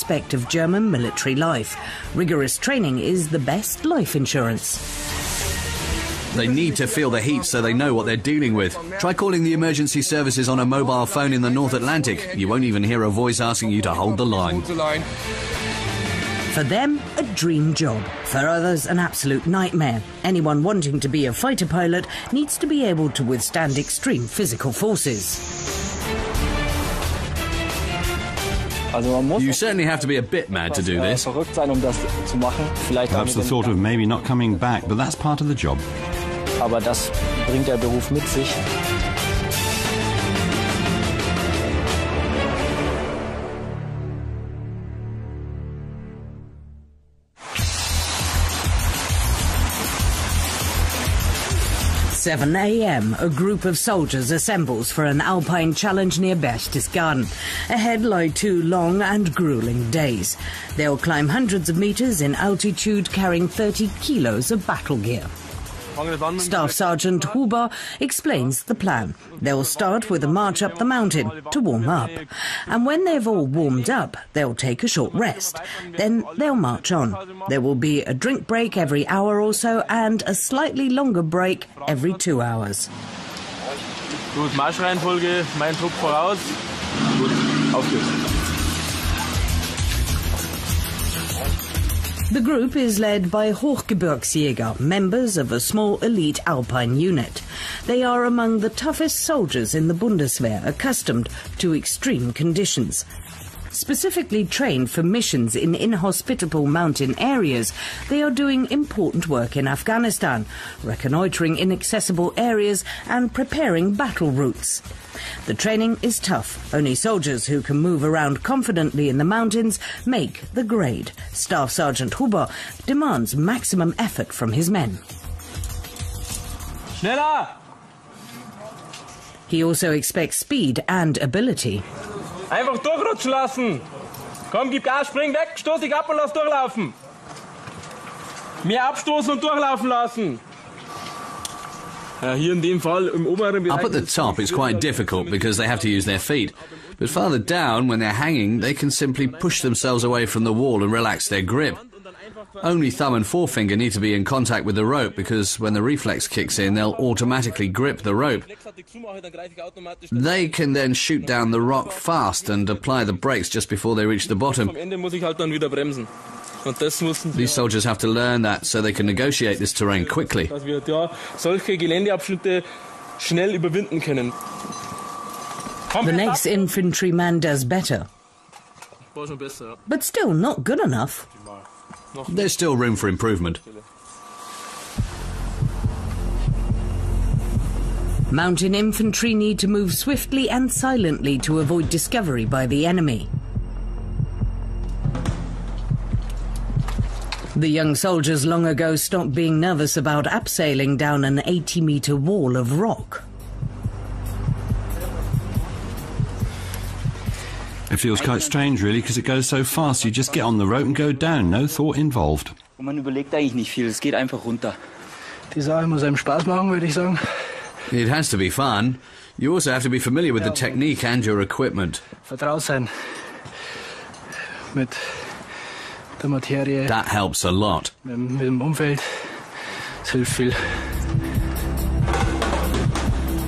aspect of German military life. Rigorous training is the best life insurance. They need to feel the heat so they know what they're dealing with. Try calling the emergency services on a mobile phone in the North Atlantic. You won't even hear a voice asking you to hold the line. For them, a dream job. For others, an absolute nightmare. Anyone wanting to be a fighter pilot needs to be able to withstand extreme physical forces. You certainly have to be a bit mad to do this. Perhaps the thought of maybe not coming back, but that's part of the job. Aber das bringt der Beruf mit sich. "7 a.m, a group of soldiers assembles for an alpine challenge near Berchtesgaden. Ahead lie 2 long and grueling days. They'll climb hundreds of meters in altitude carrying 30 kilos of battle gear. Staff Sergeant Huber explains the plan. They'll start with a march up the mountain to warm up. And when they've all warmed up, they'll take a short rest. Then they'll march on. There will be a drink break every hour or so and a slightly longer break every 2 hours. Gut, Marschreihenfolge, mein Trupp voraus. Gut, auf geht's. The group is led by Hochgebirgsjäger, members of a small elite alpine unit. They are among the toughest soldiers in the Bundeswehr, accustomed to extreme conditions. Specifically trained for missions in inhospitable mountain areas, they are doing important work in Afghanistan, reconnoitering inaccessible areas and preparing battle routes. The training is tough. Only soldiers who can move around confidently in the mountains make the grade. Staff Sergeant Huber demands maximum effort from his men. Schneller! He also expects speed and ability. Einfach durchrutschen lassen. Komm, gib Gas, spring weg, stoß dich ab und lass durchlaufen. Mehr abstoßen und durchlaufen lassen. Hier in dem Fall im oberen Bereich. Up at the top it's quite difficult because they have to use their feet. But farther down, when they're hanging, they can simply push themselves away from the wall and relax their grip. Only thumb and forefinger need to be in contact with the rope because when the reflex kicks in, they'll automatically grip the rope. They can then shoot down the rock fast and apply the brakes just before they reach the bottom. These soldiers have to learn that so they can negotiate this terrain quickly. The next infantryman does better, but still not good enough. There's still room for improvement. Mountain infantry need to move swiftly and silently to avoid discovery by the enemy. The young soldiers long ago stopped being nervous about abseiling down an 80-meter wall of rock. It feels quite strange, really, because it goes so fast. You just get on the rope and go down, no thought involved. Man überlegt eigentlich nicht viel, es geht einfach runter. Die Sache muss einem Spaß machen, würde ich sagen. It has to be fun. You also have to be familiar with the technique and your equipment. Vertraut sein mit der Materie. That helps a lot. Mit dem Umfeld. Es hilft viel.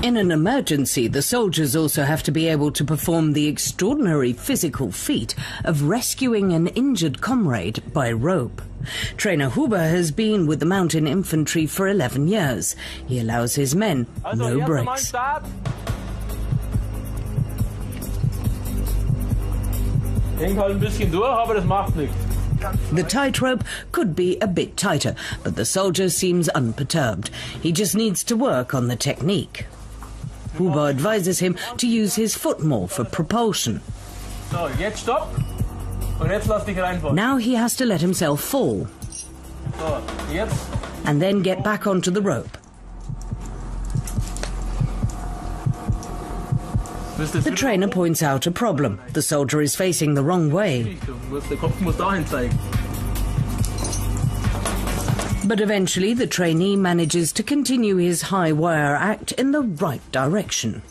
In an emergency, the soldiers also have to be able to perform the extraordinary physical feat of rescuing an injured comrade by rope. Trainer Huber has been with the mountain infantry for 11 years. He allows his men no breaks. The tightrope could be a bit tighter, but the soldier seems unperturbed. He just needs to work on the technique. Huber advises him to use his foot more for propulsion. So, jetzt stopp. Und jetzt lass dich reinfallen. Now he has to let himself fall. So, jetzt. And then get back onto the rope. The trainer points out a problem. The soldier is facing the wrong way. Der Kopf muss dahin zeigen. But eventually the trainee manages to continue his high wire act in the right direction.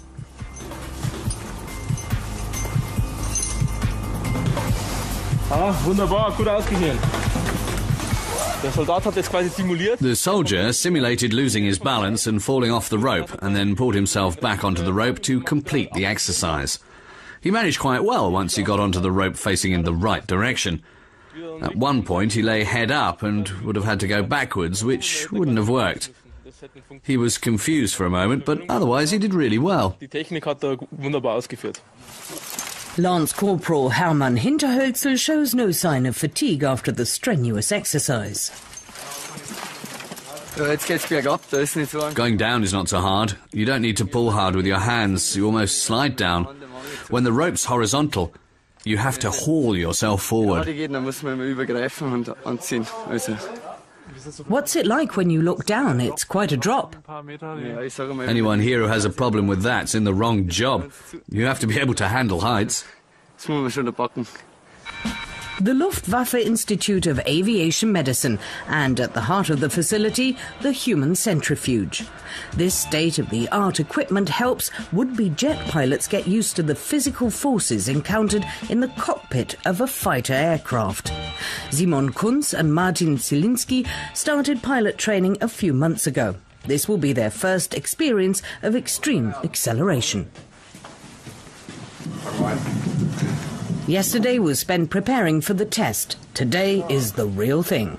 Ah, wunderbar, gut ausgeführt. Der Soldat hat das quasi simuliert. The soldier simulated losing his balance and falling off the rope, and then pulled himself back onto the rope to complete the exercise. He managed quite well once he got onto the rope facing in the right direction. At one point he lay head up and would have had to go backwards, which wouldn't have worked. He was confused for a moment, but otherwise he did really well. Die Technik hat er wunderbar ausgeführt. Lance Corporal Hermann Hinterhölzel shows no sign of fatigue after the strenuous exercise. Going down is not so hard. You don't need to pull hard with your hands, you almost slide down. When the rope's horizontal, you have to haul yourself forward. What's it like when you look down? It's quite a drop. Anyone here who has a problem with that's in the wrong job. You have to be able to handle heights. The Luftwaffe Institute of Aviation Medicine, and at the heart of the facility, the human centrifuge. This state-of-the-art equipment helps would-be jet pilots get used to the physical forces encountered in the cockpit of a fighter aircraft. Simon Kunz and Martin Zielinski started pilot training a few months ago. This will be their first experience of extreme acceleration. Yesterday was spent preparing for the test. Today is the real thing.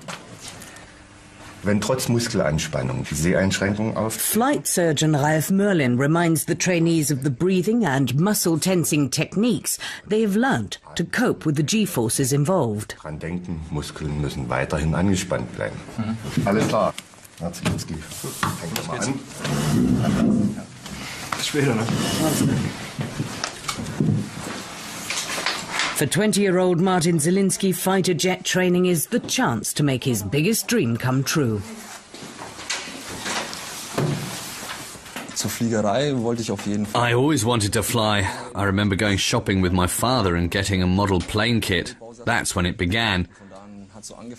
Wenn trotz Muskelanspannung die Seheinschränkungen auf. Flight surgeon Ralf Merlin reminds the trainees of the breathing and muscle tensing techniques they've learnt to cope with the G-forces involved. Dran denken, Muskeln müssen weiterhin angespannt bleiben. Alles klar. Herr Zielinski, fängt doch mal an. Bis später, ne? For 20-year-old Martin Zielinski, fighter jet training is the chance to make his biggest dream come true. I always wanted to fly. I remember going shopping with my father and getting a model plane kit. That's when it began.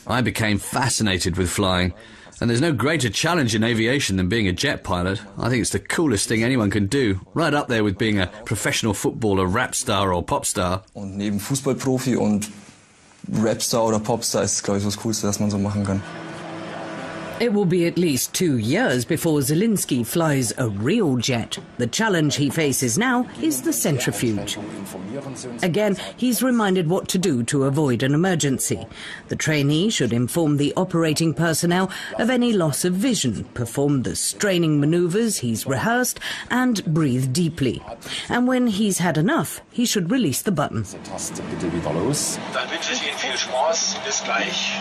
I became fascinated with flying. And there's no greater challenge in aviation than being a jet pilot. I think it's the coolest thing anyone can do, right up there with being a professional footballer, rap star or pop star. Und neben Fußballprofi und Rapstar oder Popstar ist, glaube ich, das Coolste, das man so machen kann. It will be at least 2 years before Zielinski flies a real jet. The challenge he faces now is the centrifuge. Again, he's reminded what to do to avoid an emergency. The trainee should inform the operating personnel of any loss of vision, perform the straining maneuvers he's rehearsed, and breathe deeply. And when he's had enough, he should release the button. Dann wünsche ich Ihnen viel Spaß. Bis gleich.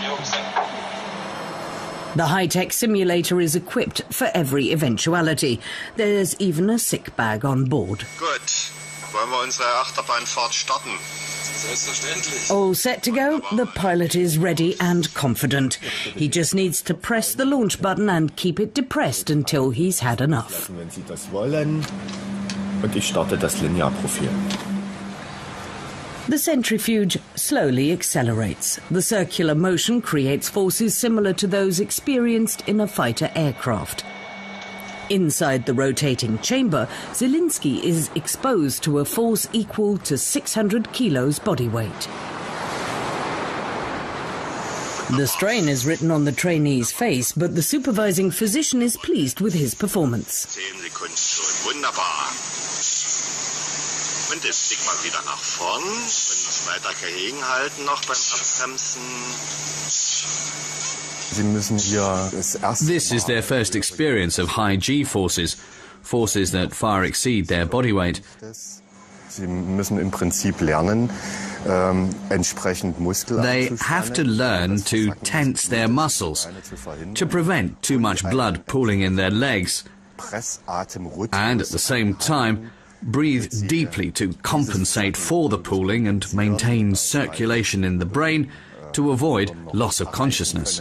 The high-tech simulator is equipped for every eventuality. There's even a sick bag on board. Gut. Wollen wir unsere Achterbahnfahrt starten? Selbstverständlich. All set to go, the pilot is ready and confident. He just needs to press the launch button and keep it depressed until he's had enough. Wenn Sie das wollen. Und ich starte das Linearprofil. The centrifuge slowly accelerates. The circular motion creates forces similar to those experienced in a fighter aircraft. Inside the rotating chamber, Zielinski is exposed to a force equal to 600 kilos body weight. The strain is written on the trainee's face, but the supervising physician is pleased with his performance. 10 Sekunden schon. Wunderbar. Und jetzt blick mal wieder nach vorn und weiter gegenhalten noch beim Abbremsen. This is their first experience of high G forces, forces that far exceed their body weight. They have to learn to tense their muscles, to prevent too much blood pooling in their legs, and at the same time breathe deeply to compensate for the pooling and maintain circulation in the brain to avoid loss of consciousness.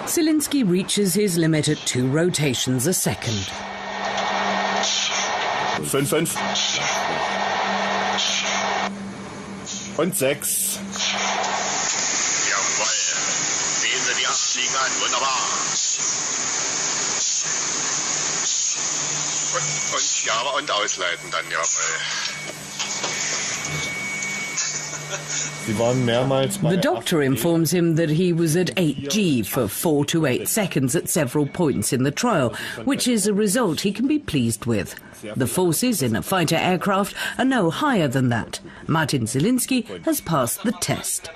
Zielinski reaches his limit at 2 rotations a second. 5. Und 6. Jawohl. Sehen Sie die 8 fliegen an. Wunderbar. Und ja, und ausleiten dann, jawohl. The doctor informs him that he was at 8G for 4 to 8 seconds at several points in the trial, which is a result he can be pleased with. The forces in a fighter aircraft are no higher than that. Martin Zielinski has passed the test.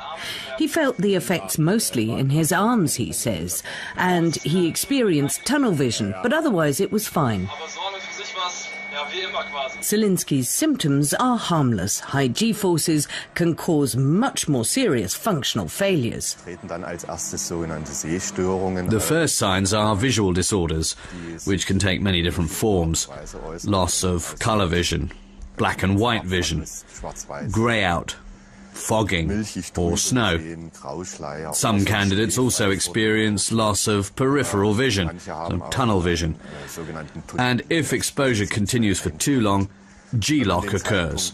He felt the effects mostly in his arms, he says, and he experienced tunnel vision, but otherwise it was fine. Zielinski's symptoms are harmless. High G-forces can cause much more serious functional failures. The first signs are visual disorders, which can take many different forms. Loss of colour vision, black and white vision, grey out, fogging or snow. Some candidates also experience loss of peripheral vision, tunnel vision. And if exposure continues for too long, G-lock occurs.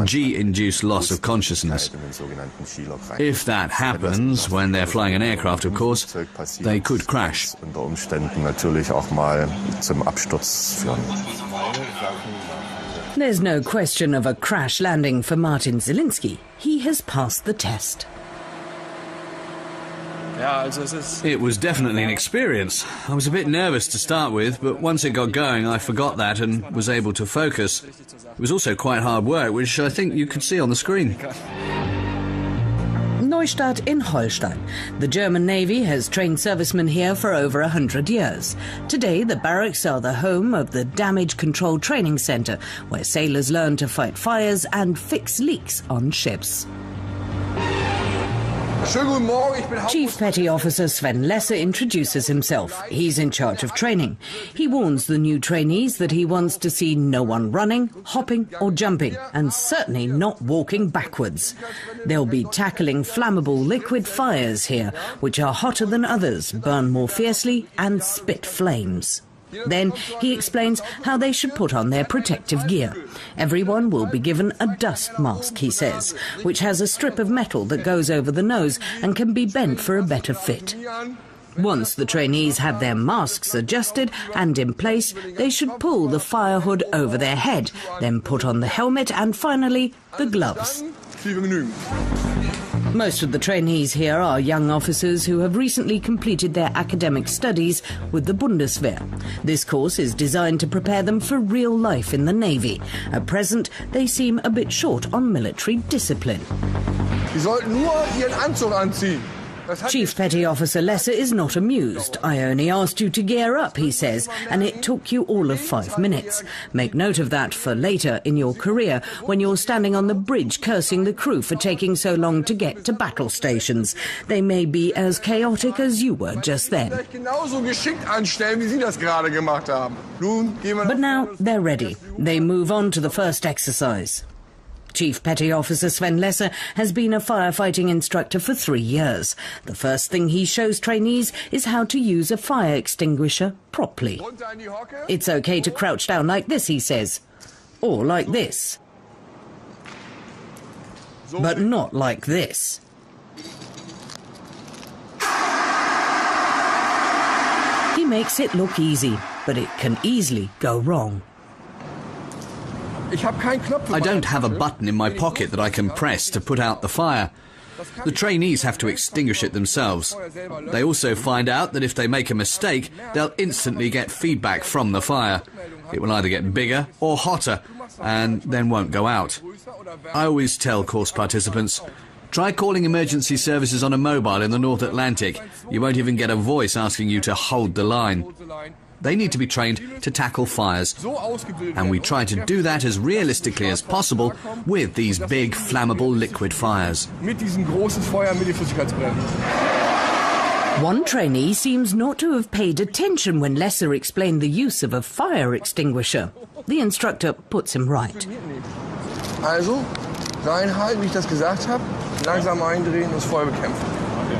G-induced loss of consciousness. If that happens, when they're flying an aircraft, of course, they could crash. There's no question of a crash landing for Martin Zielinski. He has passed the test. It was definitely an experience. I was a bit nervous to start with, but once it got going, I forgot that and was able to focus. It was also quite hard work, which I think you could see on the screen. Neustadt in Holstein. The German Navy has trained servicemen here for over 100 years. Today, the barracks are the home of the Damage Control Training Centre, where sailors learn to fight fires and fix leaks on ships. Chief Petty Officer Sven Lesser introduces himself. He's in charge of training. He warns the new trainees that he wants to see no one running, hopping or jumping, and certainly not walking backwards. They'll be tackling flammable liquid fires here, which are hotter than others, burn more fiercely and spit flames. Then he explains how they should put on their protective gear. Everyone will be given a dust mask, he says, which has a strip of metal that goes over the nose and can be bent for a better fit. Once the trainees have their masks adjusted and in place, they should pull the fire hood over their head, then put on the helmet and finally the gloves. Most of the trainees here are young officers who have recently completed their academic studies with the Bundeswehr. This course is designed to prepare them for real life in the Navy. At present, they seem a bit short on military discipline. Chief Petty Officer Lesser is not amused. I only asked you to gear up, he says, and it took you all of 5 minutes. Make note of that for later in your career, when you're standing on the bridge cursing the crew for taking so long to get to battle stations. They may be as chaotic as you were just then. But now they're ready. They move on to the first exercise. Chief Petty Officer Sven Lesser has been a firefighting instructor for 3 years. The first thing he shows trainees is how to use a fire extinguisher properly. It's okay to crouch down like this, he says, or like this. But not like this. He makes it look easy, but it can easily go wrong. I don't have a button in my pocket that I can press to put out the fire. The trainees have to extinguish it themselves. They also find out that if they make a mistake, they'll instantly get feedback from the fire. It will either get bigger or hotter, and then won't go out. I always tell course participants, try calling emergency services on a mobile in the North Atlantic. You won't even get a voice asking you to hold the line. They need to be trained to tackle fires, and we try to do that as realistically as possible with these big flammable liquid fires. One trainee seems not to have paid attention when Lesser explained the use of a fire extinguisher. The instructor puts him right. Also, reinhalten, wie ich das gesagt habe, langsam eindrehen, das Feuer bekämpfen.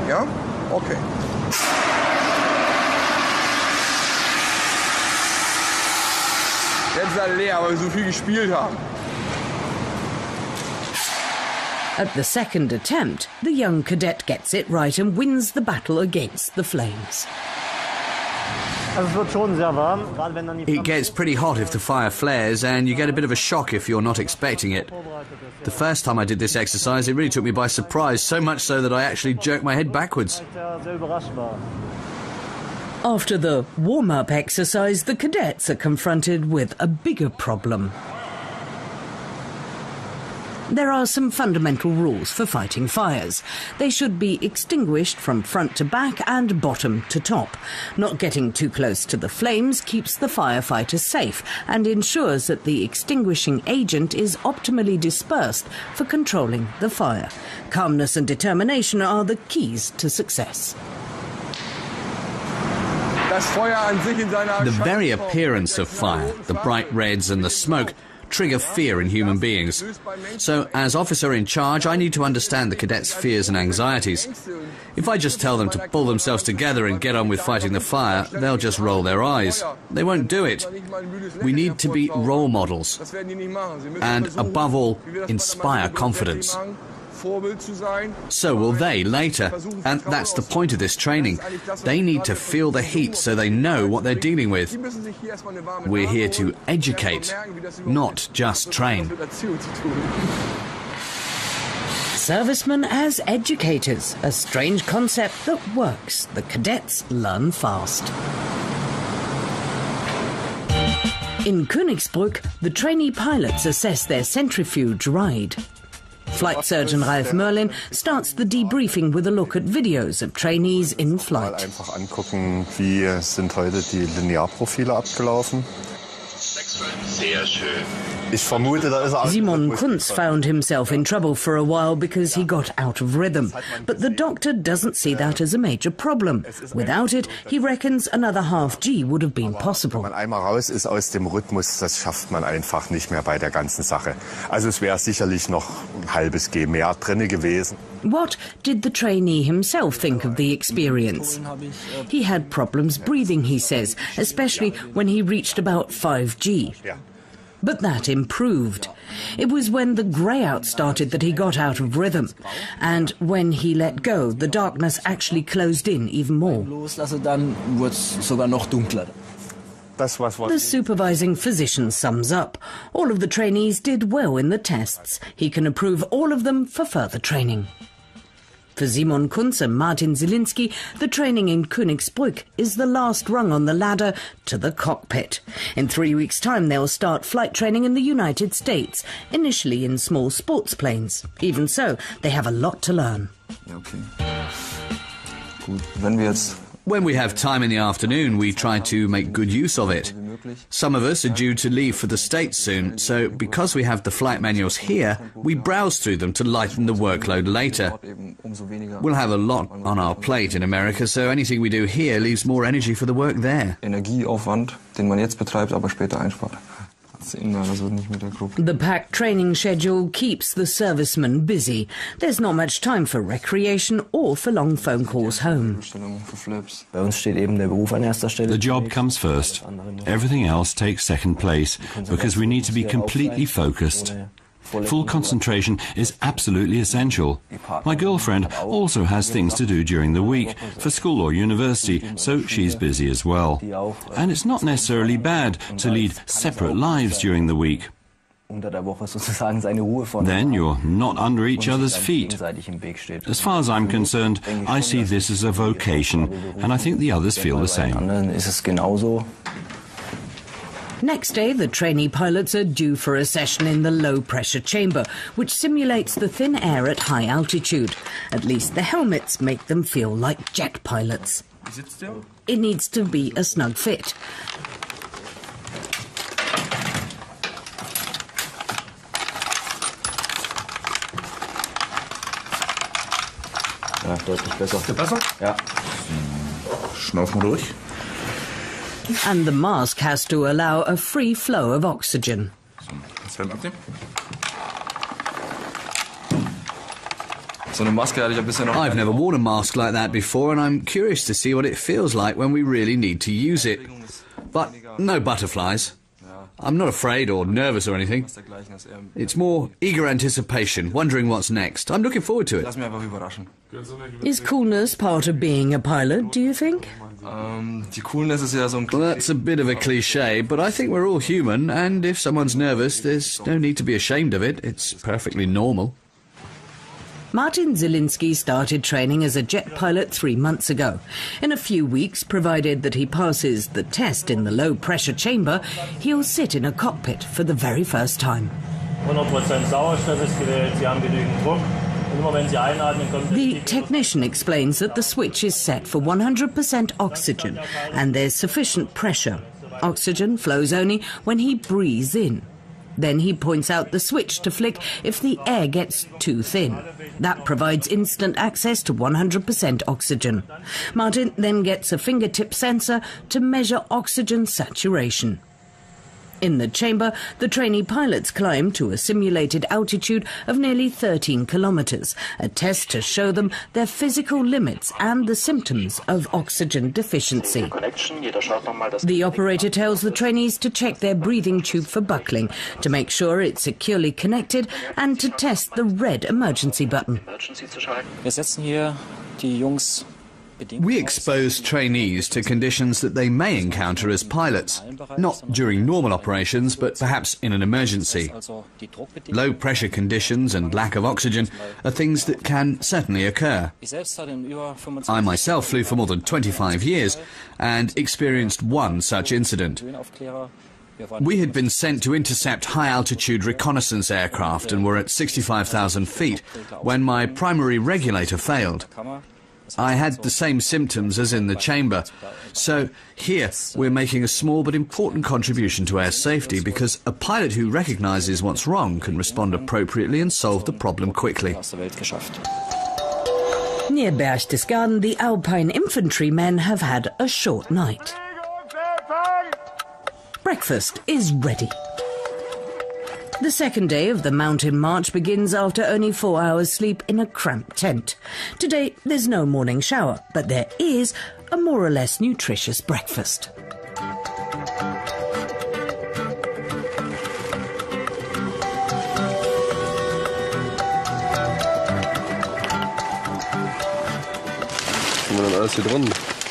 Ja? Okay. Jetzt ist er leer, weil wir so viel gespielt haben. At the second attempt, the young cadet gets it right and wins the battle against the flames. It gets pretty hot if the fire flares, and you get a bit of a shock if you're not expecting it. The first time I did this exercise, it really took me by surprise, so much so that I actually jerked my head backwards. After the warm-up exercise, the cadets are confronted with a bigger problem. There are some fundamental rules for fighting fires. They should be extinguished from front to back and bottom to top. Not getting too close to the flames keeps the firefighter safe and ensures that the extinguishing agent is optimally dispersed for controlling the fire. Calmness and determination are the keys to success. The very appearance of fire, the bright reds and the smoke, trigger fear in human beings. So, as officer in charge, I need to understand the cadets' fears and anxieties. If I just tell them to pull themselves together and get on with fighting the fire, they'll just roll their eyes. They won't do it. We need to be role models and, above all, inspire confidence. So will they later, and that's the point of this training. They need to feel the heat so they know what they're dealing with. We're here to educate, not just train. Servicemen as educators, a strange concept that works. The cadets learn fast. In Königsbrück, the trainee pilots assess their centrifuge ride. Flight surgeon Ralf Merlin starts the debriefing with a look at videos of trainees in flight. Einfach angucken, wie sind heute die Linearprofile abgelaufen. Sehr schön. Simon Kunz found himself in trouble for a while because he got out of rhythm. But the doctor doesn't see that as a major problem. Without it, he reckons another half G would have been possible. Wenn man einmal raus ist aus dem Rhythmus, das schafft man einfach nicht mehr bei der ganzen Sache. Also es wäre sicherlich noch ein halbes G mehr drinne gewesen. What did the trainee himself think of the experience? He had problems breathing, he says, especially when he reached about 5G. But that improved. It was when the grey-out started that he got out of rhythm. And when he let go, the darkness actually closed in even more. The supervising physician sums up. All of the trainees did well in the tests. He can approve all of them for further training. For Simon Kunz and Martin Zielinski, the training in Königsbrück is the last rung on the ladder to the cockpit. In 3 weeks' time, they'll start flight training in the United States, initially in small sports planes. Even so, they have a lot to learn. When we have time in the afternoon, we try to make good use of it. Some of us are due to leave for the States soon, so because we have the flight manuals here, we browse through them to lighten the workload later. We'll have a lot on our plate in America, so anything we do here leaves more energy for the work there. Energieaufwand, den man jetzt betreibt, aber später einspart. The packed training schedule keeps the servicemen busy. There's not much time for recreation or for long phone calls home. The job comes first. Everything else takes second place because we need to be completely focused. Full concentration is absolutely essential. My girlfriend also has things to do during the week, for school or university, so she's busy as well. And it's not necessarily bad to lead separate lives during the week. Then you're not under each other's feet. As far as I'm concerned, I see this as a vocation, and I think the others feel the same. Next day, the trainee pilots are due for a session in the low-pressure chamber, which simulates the thin air at high altitude. At least the helmets make them feel like jet pilots. Is it still? It needs to be a snug fit. Ja, deutlich besser. Ist der besser? Ja. Schnauf mal durch. And the mask has to allow a free flow of oxygen. I've never worn a mask like that before, and I'm curious to see what it feels like when we really need to use it. But no butterflies. I'm not afraid or nervous or anything. It's more eager anticipation, wondering what's next. I'm looking forward to it. Is coolness part of being a pilot, do you think? Well, that's a bit of a cliche, but I think we're all human, and if someone's nervous, there's no need to be ashamed of it. It's perfectly normal. Martin Zielinski started training as a jet pilot 3 months ago. In a few weeks, provided that he passes the test in the low-pressure chamber, he'll sit in a cockpit for the very first time. 100% Sauerstoff ist gewählt, Sie haben genügend Druck. The technician explains that the switch is set for 100% oxygen and there's sufficient pressure. Oxygen flows only when he breathes in. Then he points out the switch to flick if the air gets too thin. That provides instant access to 100% oxygen. Martin then gets a fingertip sensor to measure oxygen saturation. In the chamber, the trainee pilots climb to a simulated altitude of nearly 13 kilometers, a test to show them their physical limits and the symptoms of oxygen deficiency. The operator tells the trainees to check their breathing tube for buckling, to make sure it's securely connected, and to test the red emergency button. We expose trainees to conditions that they may encounter as pilots, not during normal operations, but perhaps in an emergency. Low pressure conditions and lack of oxygen are things that can certainly occur. I myself flew for more than 25 years and experienced one such incident. We had been sent to intercept high-altitude reconnaissance aircraft and were at 65,000 feet when my primary regulator failed. I had the same symptoms as in the chamber. So here we're making a small but important contribution to air safety, because a pilot who recognises what's wrong can respond appropriately and solve the problem quickly. Near Berchtesgaden, the Alpine infantrymen have had a short night. Breakfast is ready. The second day of the mountain march begins after only 4 hours sleep in a cramped tent. Today there's no morning shower, but there is a more or less nutritious breakfast.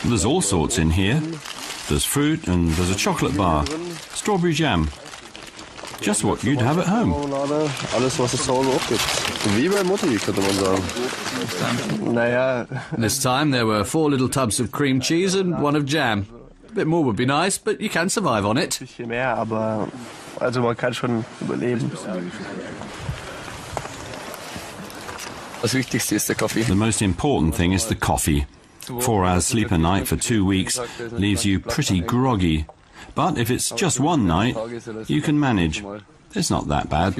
There's all sorts in here. There's fruit and there's a chocolate bar, strawberry jam. Just what you'd have at home. This time there were 4 little tubs of cream cheese and 1 of jam. A bit more would be nice, but you can survive on it. The most important thing is the coffee. 4 hours sleep a night for 2 weeks leaves you pretty groggy. But if it's just one night, you can manage. It's not that bad.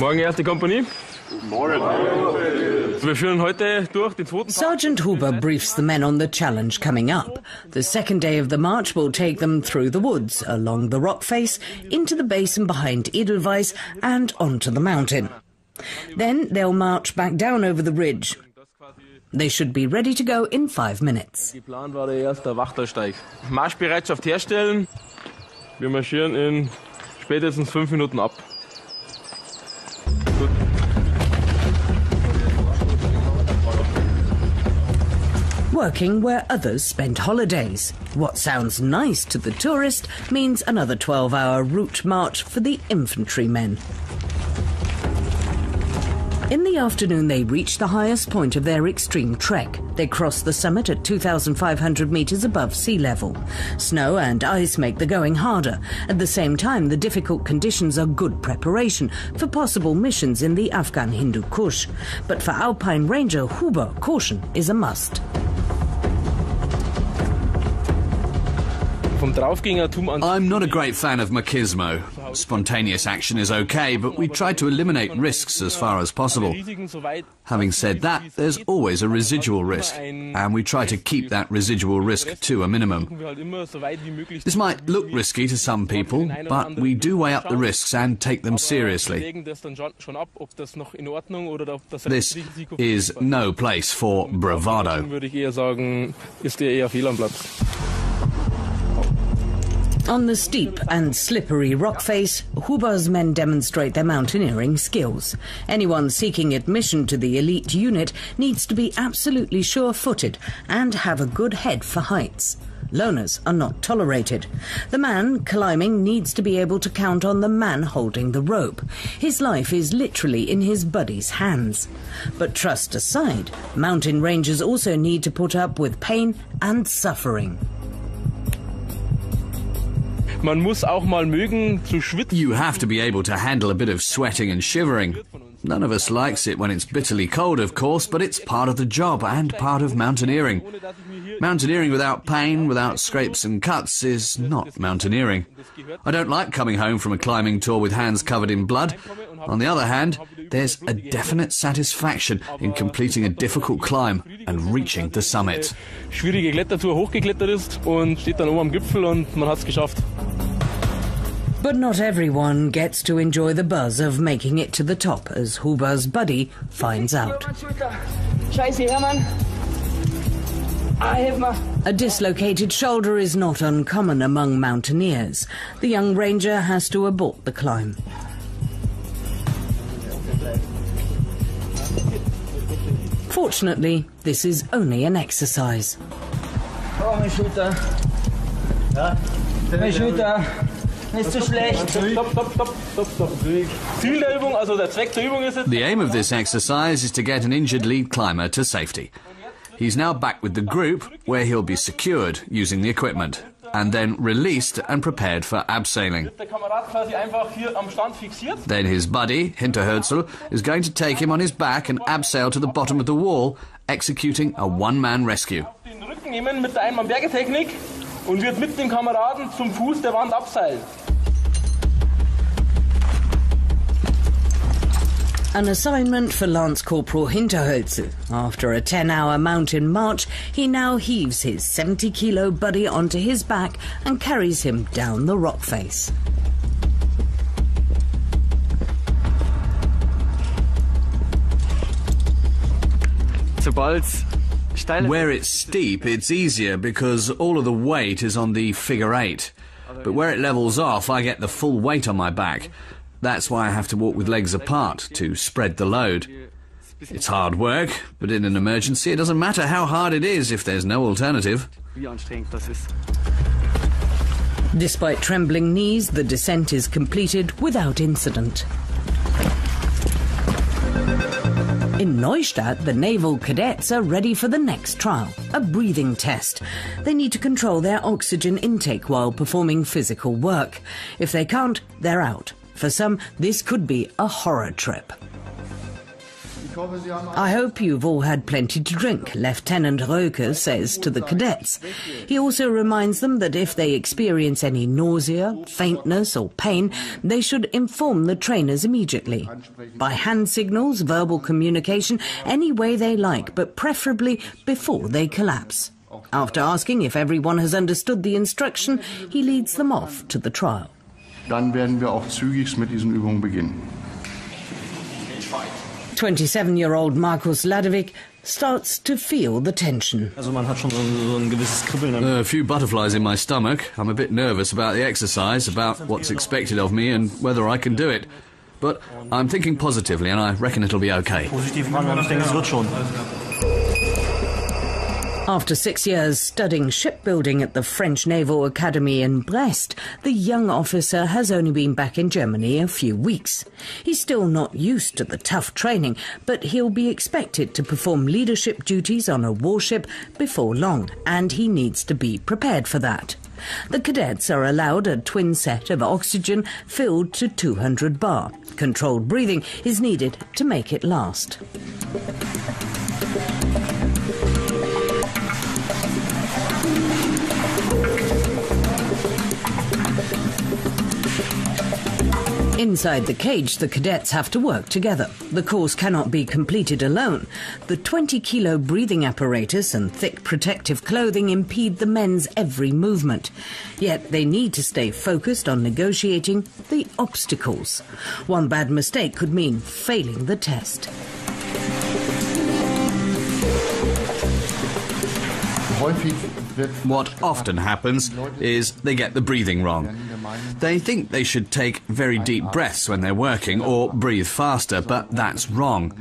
Morgen, erste Kompanie. Wir führen heute durch den zweiten. Sergeant Huber briefs the men on the challenge coming up. The second day of the march will take them through the woods, along the rock face, into the basin behind Edelweiss and onto the mountain. Then they'll march back down over the ridge. They should be ready to go in 5 minutes. Geplant war der erste Wachtersteig. Marschbereitschaft herstellen. Wir marschieren in spätestens 5 Minuten ab. Gut. Working where others spend holidays. What sounds nice to the tourist means another 12-hour route march for the infantrymen. In the afternoon they reach the highest point of their extreme trek. They cross the summit at 2,500 meters above sea level. Snow and ice make the going harder. At the same time, the difficult conditions are good preparation for possible missions in the Afghan Hindu Kush. But for Alpine Ranger Huber, caution is a must. I'm not a great fan of machismo. Spontaneous action is okay, but we try to eliminate risks as far as possible. Having said that, there's always a residual risk, and we try to keep that residual risk to a minimum. This might look risky to some people, but we do weigh up the risks and take them seriously. This is no place for bravado. On the steep and slippery rock face, Huber's men demonstrate their mountaineering skills. Anyone seeking admission to the elite unit needs to be absolutely sure-footed and have a good head for heights. Loners are not tolerated. The man climbing needs to be able to count on the man holding the rope. His life is literally in his buddy's hands. But trust aside, mountain rangers also need to put up with pain and suffering. Man muss auch mal mögen zu schwitzen. You have to be able to handle a bit of sweating and shivering. None of us likes it when it's bitterly cold, of course, but it's part of the job and part of mountaineering. Mountaineering without pain, without scrapes and cuts, is not mountaineering. I don't like coming home from a climbing tour with hands covered in blood. On the other hand, there's a definite satisfaction in completing a difficult climb and reaching the summit. Schwierige Klettertour hochgeklettert ist und steht dann oben am Gipfel und man hat's geschafft. But not everyone gets to enjoy the buzz of making it to the top, as Huber's buddy finds out. A dislocated shoulder is not uncommon among mountaineers. The young ranger has to abort the climb. Fortunately, this is only an exercise. Oh, mein Schulter. Ja, mein Schulter. Ist zu schlecht. Stopp. Ziel der Übung, also der Zweck der Übung ist es. The aim of this exercise is to get an injured lead climber to safety. He's now back with the group, where he'll be secured using the equipment, and then released and prepared for abseiling. Then his buddy, Hinterhölzel, is going to take him on his back and abseil to the bottom of the wall, executing a one-man rescue. Den Rücken nehmen mit der Einmann-Bergetechnik und wird mit dem Kameraden zum Fuß der Wand abseilen. An assignment for Lance Corporal Hinterhölzel. After a 10-hour mountain march, he now heaves his 70-kilo buddy onto his back and carries him down the rock face. Where it's steep, it's easier because all of the weight is on the figure 8. But where it levels off, I get the full weight on my back. That's why I have to walk with legs apart to spread the load. It's hard work, but in an emergency it doesn't matter how hard it is if there's no alternative. Despite trembling knees, the descent is completed without incident. In Neustadt, the naval cadets are ready for the next trial, a breathing test. They need to control their oxygen intake while performing physical work. If they can't, they're out. For some, this could be a horror trip. I hope you've all had plenty to drink, Lieutenant Röke says to the cadets. He also reminds them that if they experience any nausea, faintness or pain, they should inform the trainers immediately. By hand signals, verbal communication, any way they like, but preferably before they collapse. After asking if everyone has understood the instruction, he leads them off to the trial. Dann werden wir auch zügig mit diesen Übungen beginnen. 27-year-old Markus Ladovic starts to feel the tension. A few butterflies in my stomach. I'm a bit nervous about the exercise, about what's expected of me and whether I can do it. But I'm thinking positively and I reckon it'll be okay. After 6 years studying shipbuilding at the French Naval Academy in Brest, the young officer has only been back in Germany a few weeks. He's still not used to the tough training, but he'll be expected to perform leadership duties on a warship before long, and he needs to be prepared for that. The cadets are allowed a twin set of oxygen filled to 200 bar. Controlled breathing is needed to make it last. Inside the cage, the cadets have to work together. The course cannot be completed alone. The 20-kilo breathing apparatus and thick protective clothing impede the men's every movement. Yet they need to stay focused on negotiating the obstacles. One bad mistake could mean failing the test. What often happens is they get the breathing wrong. They think they should take very deep breaths when they're working or breathe faster, but that's wrong.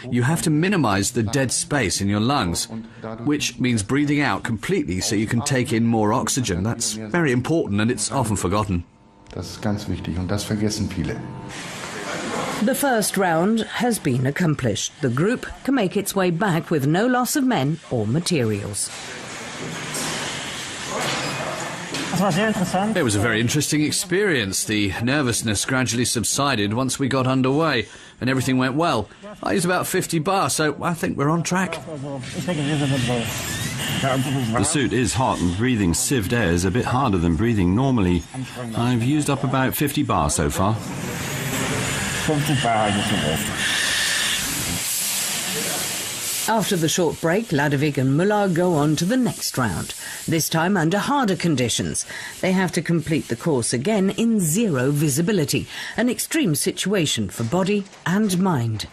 You have to minimize the dead space in your lungs, which means breathing out completely so you can take in more oxygen. That's very important and it's often forgotten. Das ist ganz wichtig und das vergessen viele. The first round has been accomplished. The group can make its way back with no loss of men or materials. It was a very interesting experience. The nervousness gradually subsided once we got underway, and everything went well. I used about 50 bar, so I think we're on track. The suit is hot and breathing sieved air is a bit harder than breathing normally. I've used up about 50 bar so far. After the short break, Ladovik and Müller go on to the next round, this time under harder conditions. They have to complete the course again in zero visibility, an extreme situation for body and mind.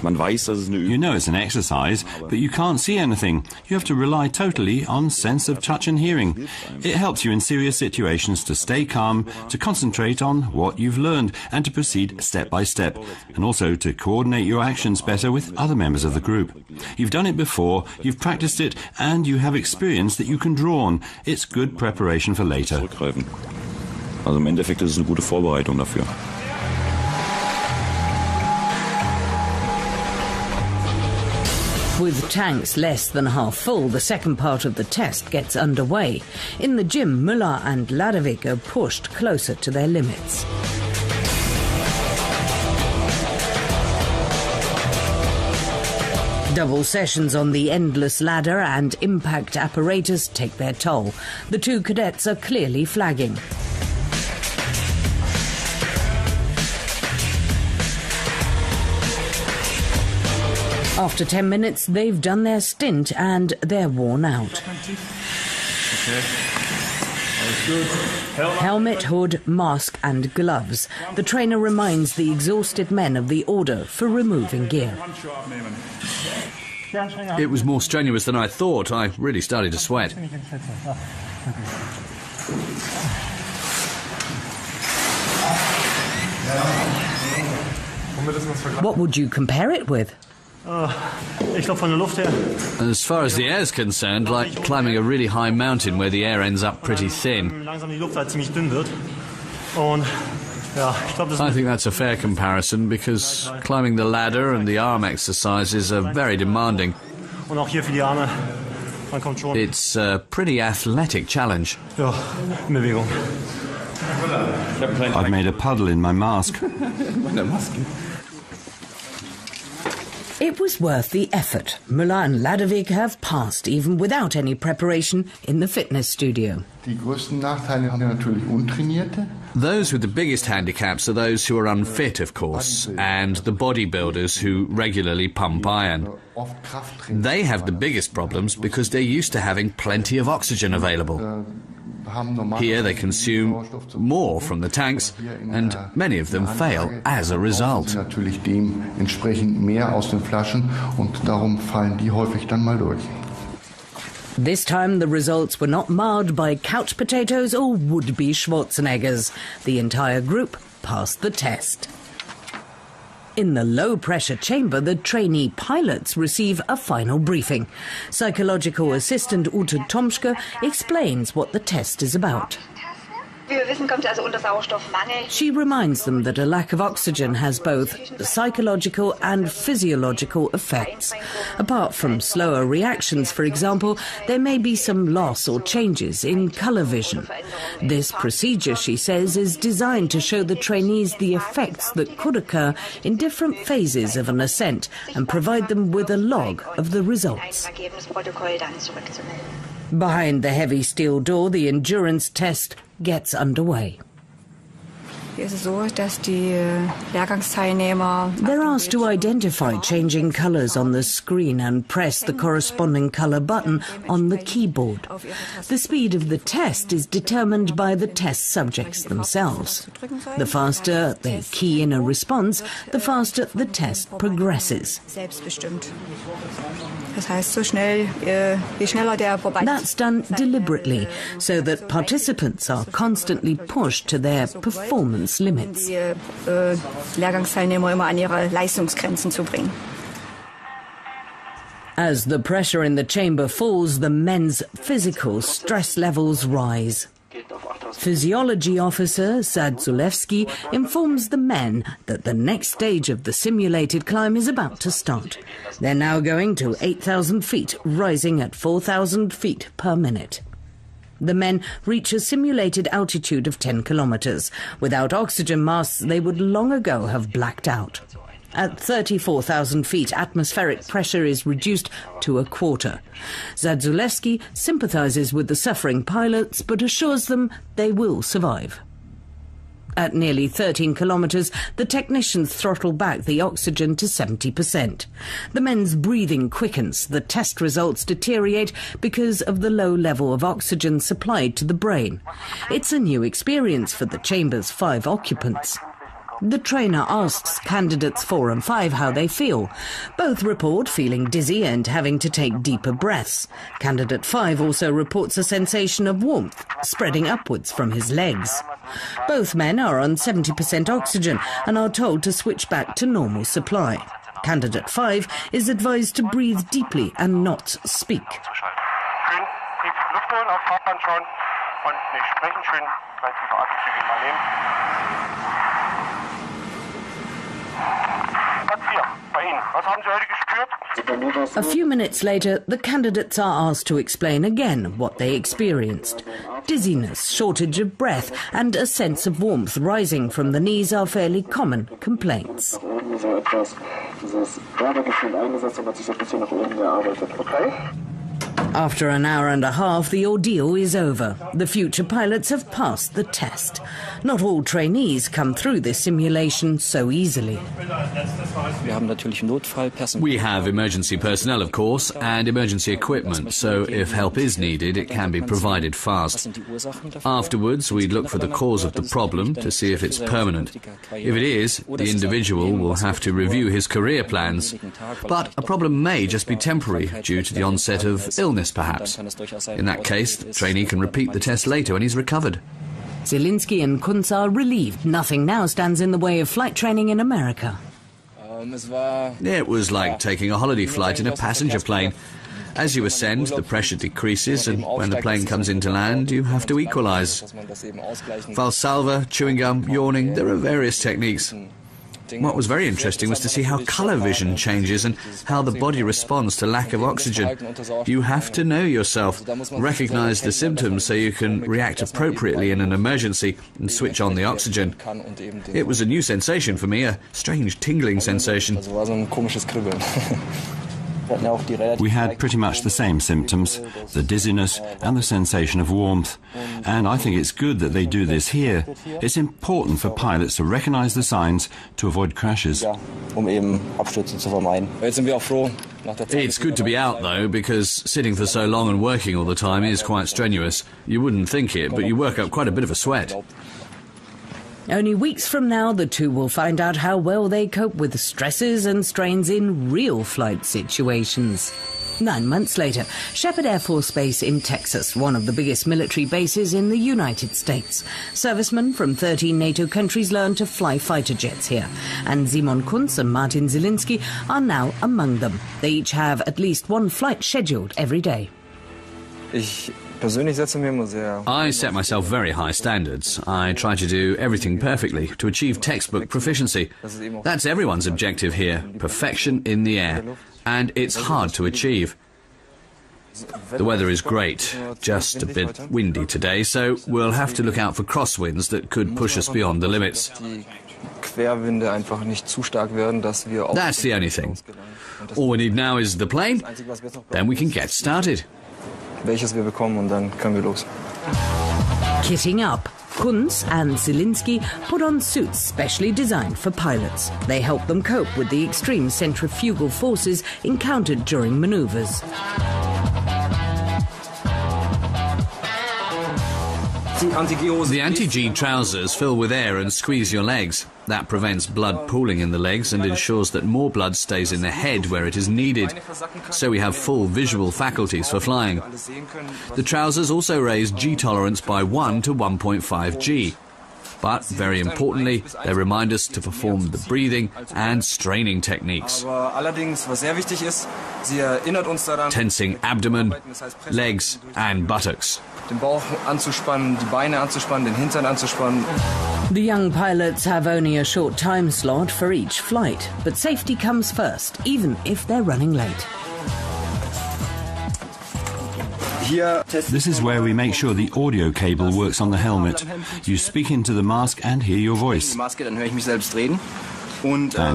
You know it's an exercise, but you can't see anything. You have to rely totally on sense of touch and hearing. It helps you in serious situations to stay calm, to concentrate on what you've learned, and to proceed step by step, and also to coordinate your actions better with other members of the group. You've done it before, you've practiced it, and you have experience that you can draw on. It's good preparation for later. Also im Endeffekt ist es eine gute Vorbereitung dafür. With tanks less than half full, the second part of the test gets underway. In the gym, Müller and Ladovik are pushed closer to their limits. Double sessions on the endless ladder and impact apparatus take their toll. The two cadets are clearly flagging. After 10 minutes, they've done their stint and they're worn out. Helmet, hood, mask and gloves. The trainer reminds the exhausted men of the order for removing gear. It was more strenuous than I thought. I really started to sweat. What would you compare it with? As far as the air is concerned, like climbing a really high mountain where the air ends up pretty thin. I think that's a fair comparison because climbing the ladder and the arm exercises are very demanding. It's a pretty athletic challenge. I've made a puddle in my mask. It was worth the effort. Müller and Ladovik have passed, even without any preparation, in the fitness studio. Those with the biggest handicaps are those who are unfit, of course, and the bodybuilders who regularly pump iron. They have the biggest problems because they're used to having plenty of oxygen available. Here they consume more from the tanks, and many of them fail as a result. This time the results were not marred by couch potatoes or would-be Schwarzeneggers. The entire group passed the test. In the low-pressure chamber, the trainee pilots receive a final briefing. Psychological assistant Ute Tomschke explains what the test is about. She reminds them that a lack of oxygen has both psychological and physiological effects. Apart from slower reactions, for example, there may be some loss or changes in colour vision. This procedure, she says, is designed to show the trainees the effects that could occur in different phases of an ascent and provide them with a log of the results. Behind the heavy steel door, the endurance test gets underway. They're asked to identify changing colours on the screen and press the corresponding colour button on the keyboard. The speed of the test is determined by the test subjects themselves. The faster they key in a response, the faster the test progresses. That's done deliberately, so that participants are constantly pushed to their performance limits. As the pressure in the chamber falls, the men's physical stress levels rise. Physiology officer Zadzulewski informs the men that the next stage of the simulated climb is about to start. They're now going to 8,000 feet, rising at 4,000 feet per minute. The men reach a simulated altitude of 10 kilometers. Without oxygen masks, they would long ago have blacked out. At 34,000 feet, atmospheric pressure is reduced to a quarter. Zadzulewski sympathizes with the suffering pilots, but assures them they will survive. At nearly 13 kilometers, the technicians throttle back the oxygen to 70%. The men's breathing quickens. The test results deteriorate because of the low level of oxygen supplied to the brain. It's a new experience for the chamber's 5 occupants. The trainer asks candidates 4 and 5 how they feel. Both report feeling dizzy and having to take deeper breaths. Candidate 5 also reports a sensation of warmth spreading upwards from his legs. Both men are on 70% oxygen and are told to switch back to normal supply. Candidate 5 is advised to breathe deeply and not speak. A few minutes later, the candidates are asked to explain again what they experienced. Dizziness, shortage of breath, and a sense of warmth rising from the knees are fairly common complaints. After an hour and a half, the ordeal is over. The future pilots have passed the test. Not all trainees come through this simulation so easily. We have emergency personnel, of course, and emergency equipment, so if help is needed, it can be provided fast. Afterwards, we look for the cause of the problem to see if it's permanent. If it is, the individual will have to review his career plans. But a problem may just be temporary due to the onset of illness, perhaps. In that case, the trainee can repeat the test later when he's recovered. Zielinski and Kunz are relieved. Nothing now stands in the way of flight training in America. It was like taking a holiday flight in a passenger plane. As you ascend, the pressure decreases, and when the plane comes into land, you have to equalize. Valsalva, chewing gum, yawning, there are various techniques. What was very interesting was to see how colour vision changes and how the body responds to lack of oxygen. You have to know yourself, recognise the symptoms so you can react appropriately in an emergency and switch on the oxygen. It was a new sensation for me, a strange tingling sensation. We had pretty much the same symptoms, the dizziness and the sensation of warmth. And I think it's good that they do this here. It's important for pilots to recognise the signs to avoid crashes. It's good to be out, though, because sitting for so long and working all the time is quite strenuous. You wouldn't think it, but you work up quite a bit of a sweat. Only weeks from now, the two will find out how well they cope with stresses and strains in real flight situations. 9 months later, Shepherd Air Force Base in Texas, one of the biggest military bases in the United States. Servicemen from 13 NATO countries learned to fly fighter jets here, and Simon Kunz and Martin Zielinski are now among them. They each have at least one flight scheduled every day. I set myself very high standards. I try to do everything perfectly to achieve textbook proficiency. That's everyone's objective here, perfection in the air. And it's hard to achieve. The weather is great, just a bit windy today, so we'll have to look out for crosswinds that could push us beyond the limits. That's the only thing. All we need now is the plane, then we can get started. Kitting up. Kunz and Zielinski put on suits specially designed for pilots. They help them cope with the extreme centrifugal forces encountered during maneuvers. The anti-G trousers fill with air and squeeze your legs. That prevents blood pooling in the legs and ensures that more blood stays in the head where it is needed. So we have full visual faculties for flying. The trousers also raise G tolerance by 1 to 1.5 G. But, very importantly, they remind us to perform the breathing and straining techniques. Tensing abdomen, legs and buttocks. The young pilots have only a short time slot for each flight, but safety comes first, even if they're running late. This is where we make sure the audio cable works on the helmet. You speak into the mask and hear your voice. And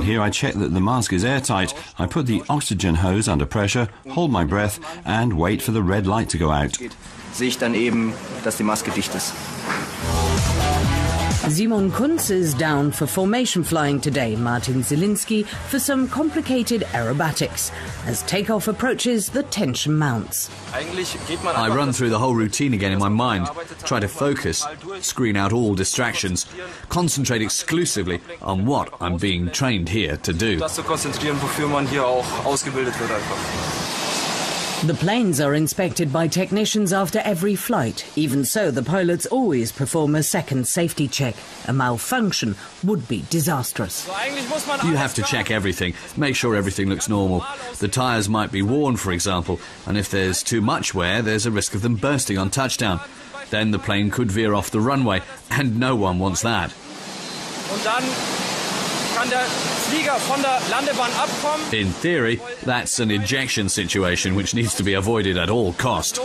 here I check that the mask is airtight. I put the oxygen hose under pressure, hold my breath and wait for the red light to go out. Simon Kunz is down for formation flying today, Martin Zielinski for some complicated aerobatics. As takeoff approaches, the tension mounts. I run through the whole routine again in my mind, try to focus, screen out all distractions, concentrate exclusively on what I'm being trained here to do. The planes are inspected by technicians after every flight. Even so, the pilots always perform a second safety check. A malfunction would be disastrous. You have to check everything, make sure everything looks normal. The tyres might be worn, for example, and if there's too much wear, there's a risk of them bursting on touchdown. Then the plane could veer off the runway, and no one wants that. In theory, that's an ejection situation which needs to be avoided at all cost.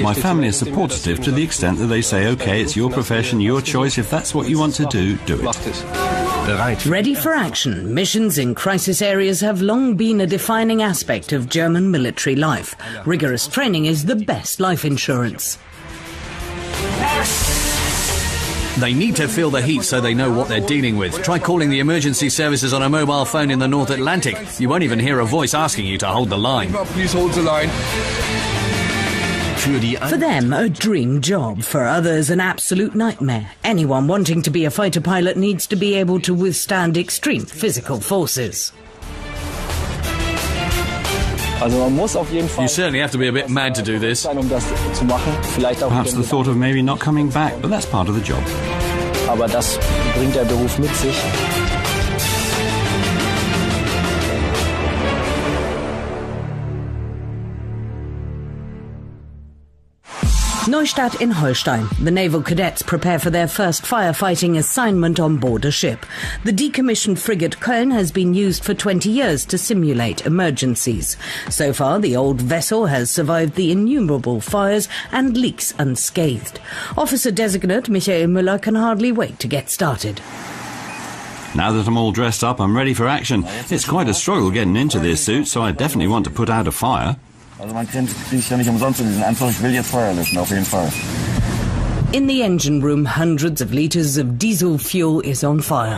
My family is supportive to the extent that they say, okay, it's your profession, your choice. If that's what you want to do, do it. Ready for action, missions in crisis areas have long been a defining aspect of German military life. Rigorous training is the best life insurance. They need to feel the heat so they know what they're dealing with. Try calling the emergency services on a mobile phone in the North Atlantic. You won't even hear a voice asking you to hold the line. Please hold the line. For them, a dream job. For others, an absolute nightmare. Anyone wanting to be a fighter pilot needs to be able to withstand extreme physical forces. You certainly have to be a bit mad to do this. Perhaps the thought of maybe not coming back, but that's part of the job. Neustadt in Holstein. The naval cadets prepare for their first firefighting assignment on board a ship. The decommissioned frigate Köln has been used for 20 years to simulate emergencies. So far, the old vessel has survived the innumerable fires and leaks unscathed. Officer Designate Michael Müller can hardly wait to get started. Now that I'm all dressed up, I'm ready for action. It's quite a struggle getting into this suit, so I definitely want to put out a fire. Also man kriegt sich ja nicht umsonst in diesen Anzug, ich will jetzt Feuer löschen, auf jeden Fall. In the engine room, hundreds of litres of diesel fuel is on fire.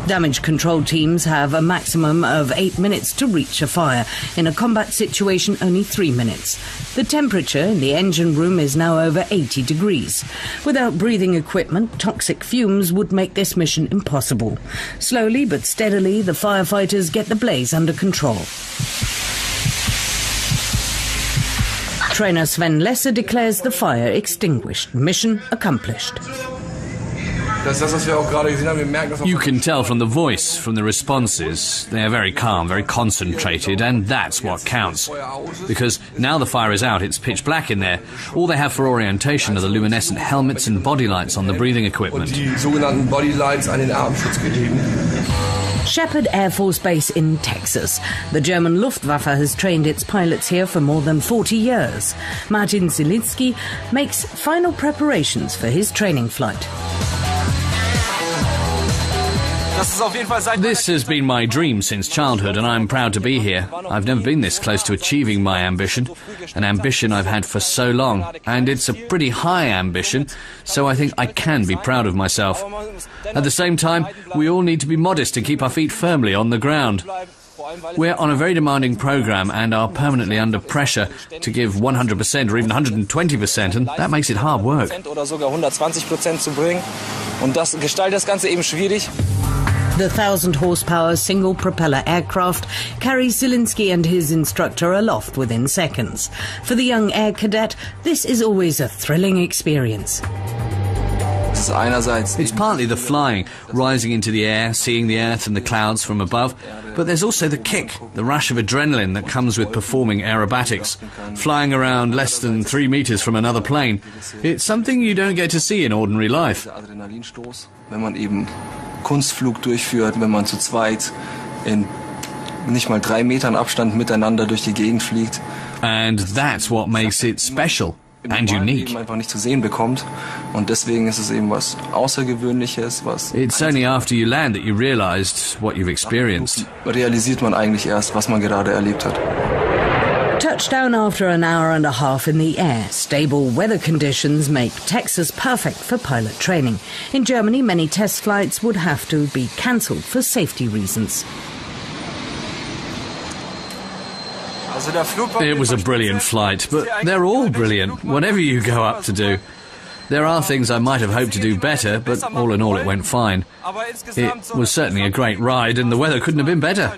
Damage control teams have a maximum of 8 minutes to reach a fire. In a combat situation, only 3 minutes. The temperature in the engine room is now over 80 degrees. Without breathing equipment, toxic fumes would make this mission impossible. Slowly but steadily, the firefighters get the blaze under control. Trainer Sven Lesser declares the fire extinguished. Mission accomplished. You can tell from the voice, from the responses, they are very calm, very concentrated, and that's what counts. Because now the fire is out, it's pitch black in there. All they have for orientation are the luminescent helmets and body lights on the breathing equipment. Shepherd Air Force Base in Texas. The German Luftwaffe has trained its pilots here for more than 40 years. Martin Zielinski makes final preparations for his training flight. This has been my dream since childhood, and I'm proud to be here. I've never been this close to achieving my ambition, an ambition I've had for so long, and it's a pretty high ambition, so I think I can be proud of myself. At the same time, we all need to be modest and keep our feet firmly on the ground. We're on a very demanding program and are permanently under pressure to give 100% or even 120%, and that makes it hard work. The 1,000-horsepower single-propeller aircraft carries Zielinski and his instructor aloft within seconds. For the young air cadet, this is always a thrilling experience. It's partly the flying, rising into the air, seeing the earth and the clouds from above, but there's also the kick, the rush of adrenaline that comes with performing aerobatics. Flying around less than 3 meters from another plane, it's something you don't get to see in ordinary life. Kunstflug durchführt, wenn man zu zweit in nicht mal 3 Metern Abstand miteinander durch die Gegend fliegt. And that's what makes it special and unique. Einfach nicht zu sehen bekommt, und deswegen ist es eben was Außergewöhnliches, was. It's only after you land that you realized what you've experienced. Realisiert man eigentlich erst, was man gerade erlebt hat. Touchdown after an hour and a half in the air. Stable weather conditions make Texas perfect for pilot training. In Germany, many test flights would have to be cancelled for safety reasons. It was a brilliant flight, but they're all brilliant, whatever you go up to do. There are things I might have hoped to do better, but all in all it went fine. It was certainly a great ride, and the weather couldn't have been better.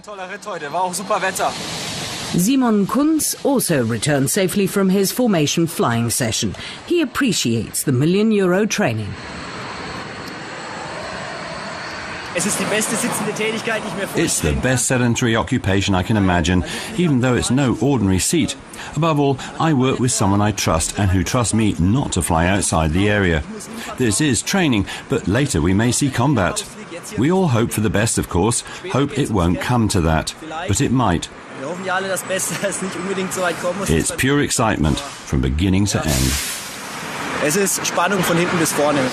Simon Kunz also returned safely from his formation flying session. He appreciates the €1 million training. It's the best sedentary occupation I can imagine, even though it's no ordinary seat. Above all, I work with someone I trust and who trusts me not to fly outside the area. This is training, but later we may see combat. We all hope for the best, of course, hope it won't come to that, but it might. It's pure excitement from beginning to end. Es ist Spannung von hinten bis vorne.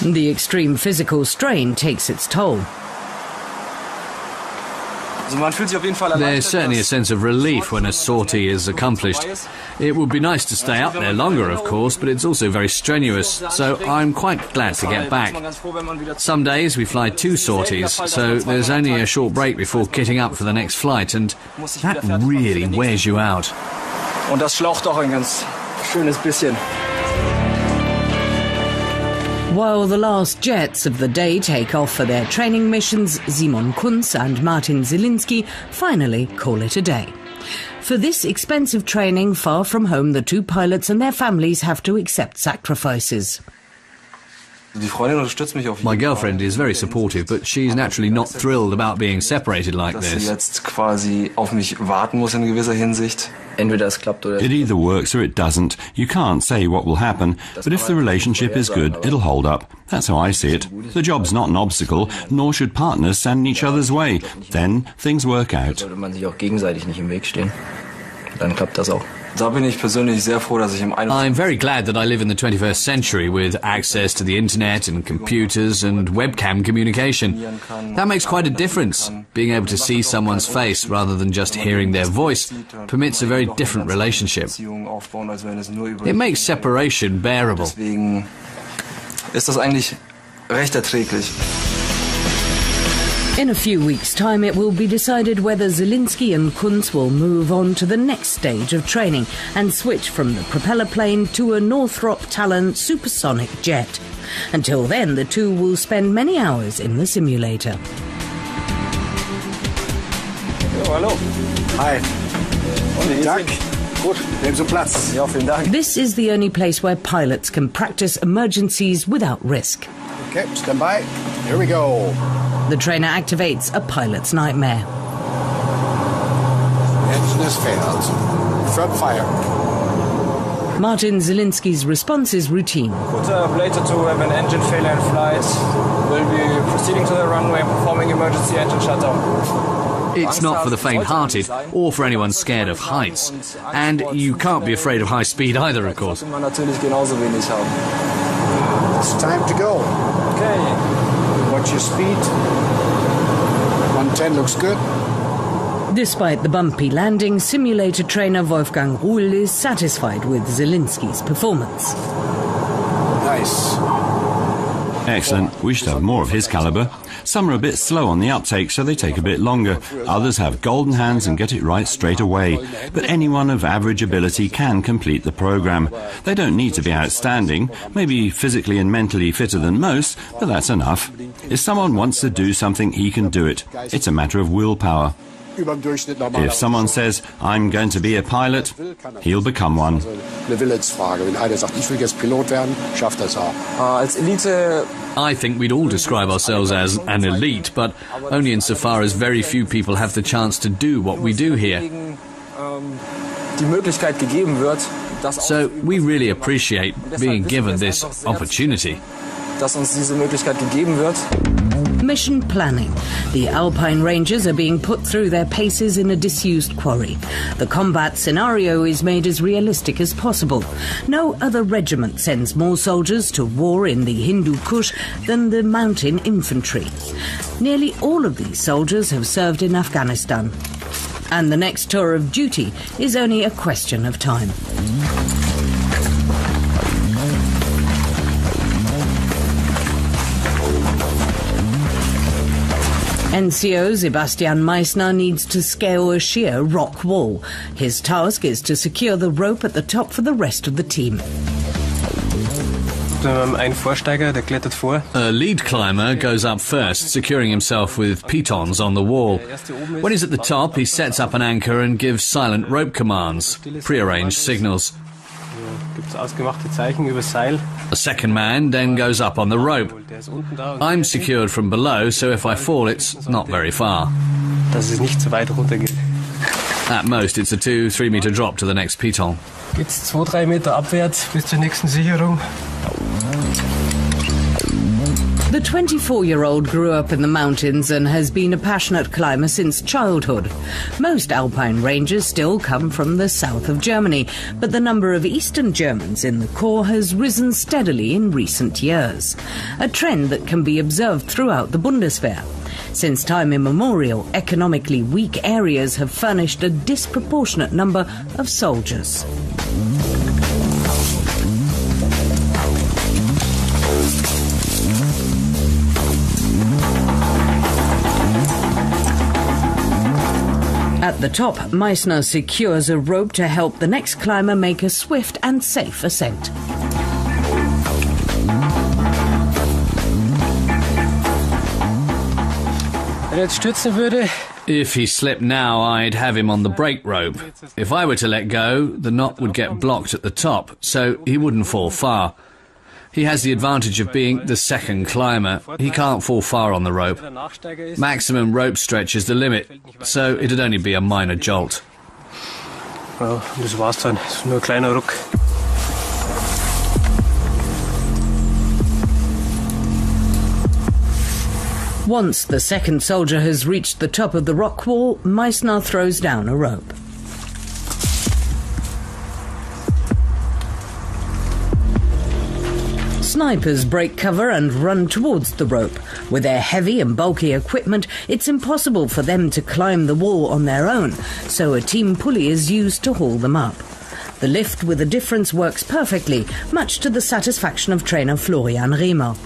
The extreme physical strain takes its toll. There's certainly a sense of relief when a sortie is accomplished. It would be nice to stay up there longer, of course, but it's also very strenuous, so I'm quite glad to get back. Some days we fly 2 sorties, so there's only a short break before kitting up for the next flight, and that really wears you out. Und das schlaucht auch ein ganz schönes bisschen. While the last jets of the day take off for their training missions, Simon Kunz and Martin Zielinski finally call it a day. For this expensive training far from home, the 2 pilots and their families have to accept sacrifices. My girlfriend is very supportive, but she's naturally not thrilled about being separated like this. It either works or it doesn't. You can't say what will happen, but if the relationship is good, it'll hold up. That's how I see it. The job's not an obstacle, nor should partners stand in each other's way. Then things work out. I'm very glad that I live in the 21st century with access to the internet and computers and webcam communication. That makes quite a difference. Being able to see someone's face rather than just hearing their voice permits a very different relationship. It makes separation bearable. Ist das eigentlich recht erträglich. In a few weeks' time, it will be decided whether Zielinski and Kunz will move on to the next stage of training and switch from the propeller plane to a Northrop Talon supersonic jet. Until then, the 2 will spend many hours in the simulator. Hallo. Hi. Und Tag. Gut, nehmen Sie Platz. Ja, vielen Dank. This is the only place where pilots can practice emergencies without risk. Okay, stand by. Here we go. The trainer activates a pilot's nightmare. Engine has failed. Firm fire. Martin Zielinski's response is routine. Later to have an engine failure in flight. We'll be proceeding to the runway, performing emergency engine shutdown. It's not for the faint-hearted or for anyone scared of heights. And you can't be afraid of high speed either, of course. It's time to go. Okay. Watch your speed. 110 looks good. Despite the bumpy landing, simulator trainer Wolfgang Ruhl is satisfied with Zielinski's performance. Nice. Excellent. We should have more of his caliber. Some are a bit slow on the uptake, so they take a bit longer. Others have golden hands and get it right straight away. But anyone of average ability can complete the program. They don't need to be outstanding, maybe physically and mentally fitter than most, but that's enough. If someone wants to do something, he can do it. It's a matter of willpower. If someone says, I'm going to be a pilot, he'll become one. I think we'd all describe ourselves as an elite, but only insofar as very few people have the chance to do what we do here. So we really appreciate being given this opportunity. Mission planning. The Alpine Rangers are being put through their paces in a disused quarry. The combat scenario is made as realistic as possible. No other regiment sends more soldiers to war in the Hindu Kush than the mountain infantry. Nearly all of these soldiers have served in Afghanistan. And the next tour of duty is only a question of time. NCO Sebastian Meissner needs to scale a sheer rock wall. His task is to secure the rope at the top for the rest of the team. A lead climber goes up first, securing himself with pitons on the wall. When he's at the top, he sets up an anchor and gives silent rope commands, prearranged signals. A second man then goes up on the rope. I'm secured from below, so if I fall, it's not very far. At most, it's a 2-3 meter drop to the next piton. Geht's 2-3 Meter abwärts bis zur nächsten Sicherung. The 24-year-old grew up in the mountains and has been a passionate climber since childhood. Most Alpine Rangers still come from the south of Germany, but the number of Eastern Germans in the Corps has risen steadily in recent years, a trend that can be observed throughout the Bundeswehr. Since time immemorial, economically weak areas have furnished a disproportionate number of soldiers. At the top, Meissner secures a rope to help the next climber make a swift and safe ascent. If he slipped now, I'd have him on the brake rope. If I were to let go, the knot would get blocked at the top, so he wouldn't fall far. He has the advantage of being the second climber. He can't fall far on the rope. Maximum rope stretch is the limit, so it'd only be a minor jolt. Ja, das war's dann. Das ist nur ein kleiner Ruck. Once the second soldier has reached the top of the rock wall, Meissner throws down a rope. Snipers break cover and run towards the rope. With their heavy and bulky equipment, it's impossible for them to climb the wall on their own, so a team pulley is used to haul them up. The lift with a difference works perfectly, much to the satisfaction of trainer Florian Riemer.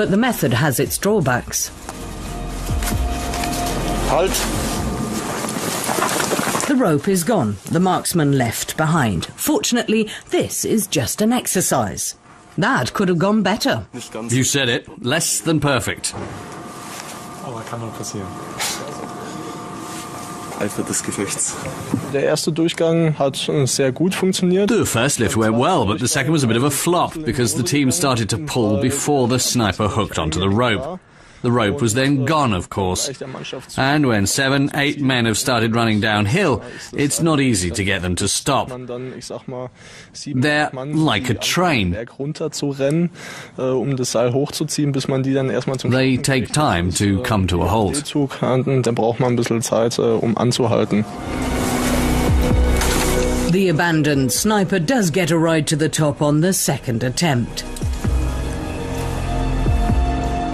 But the method has its drawbacks. Halt. The rope is gone, the marksman left behind. Fortunately, this is just an exercise. That could have gone better. You said it. Less than perfect. Aber kann mal passieren. Eifer des Gefechts. Der erste Durchgang hat sehr gut funktioniert. The first lift went well, but the second was a bit of a flop because the team started to pull before the sniper hooked onto the rope. The rope was then gone, of course. And when 7, 8 men have started running downhill, it's not easy to get them to stop. They're like a train. They take time to come to a halt. The abandoned sniper does get a ride to the top on the second attempt.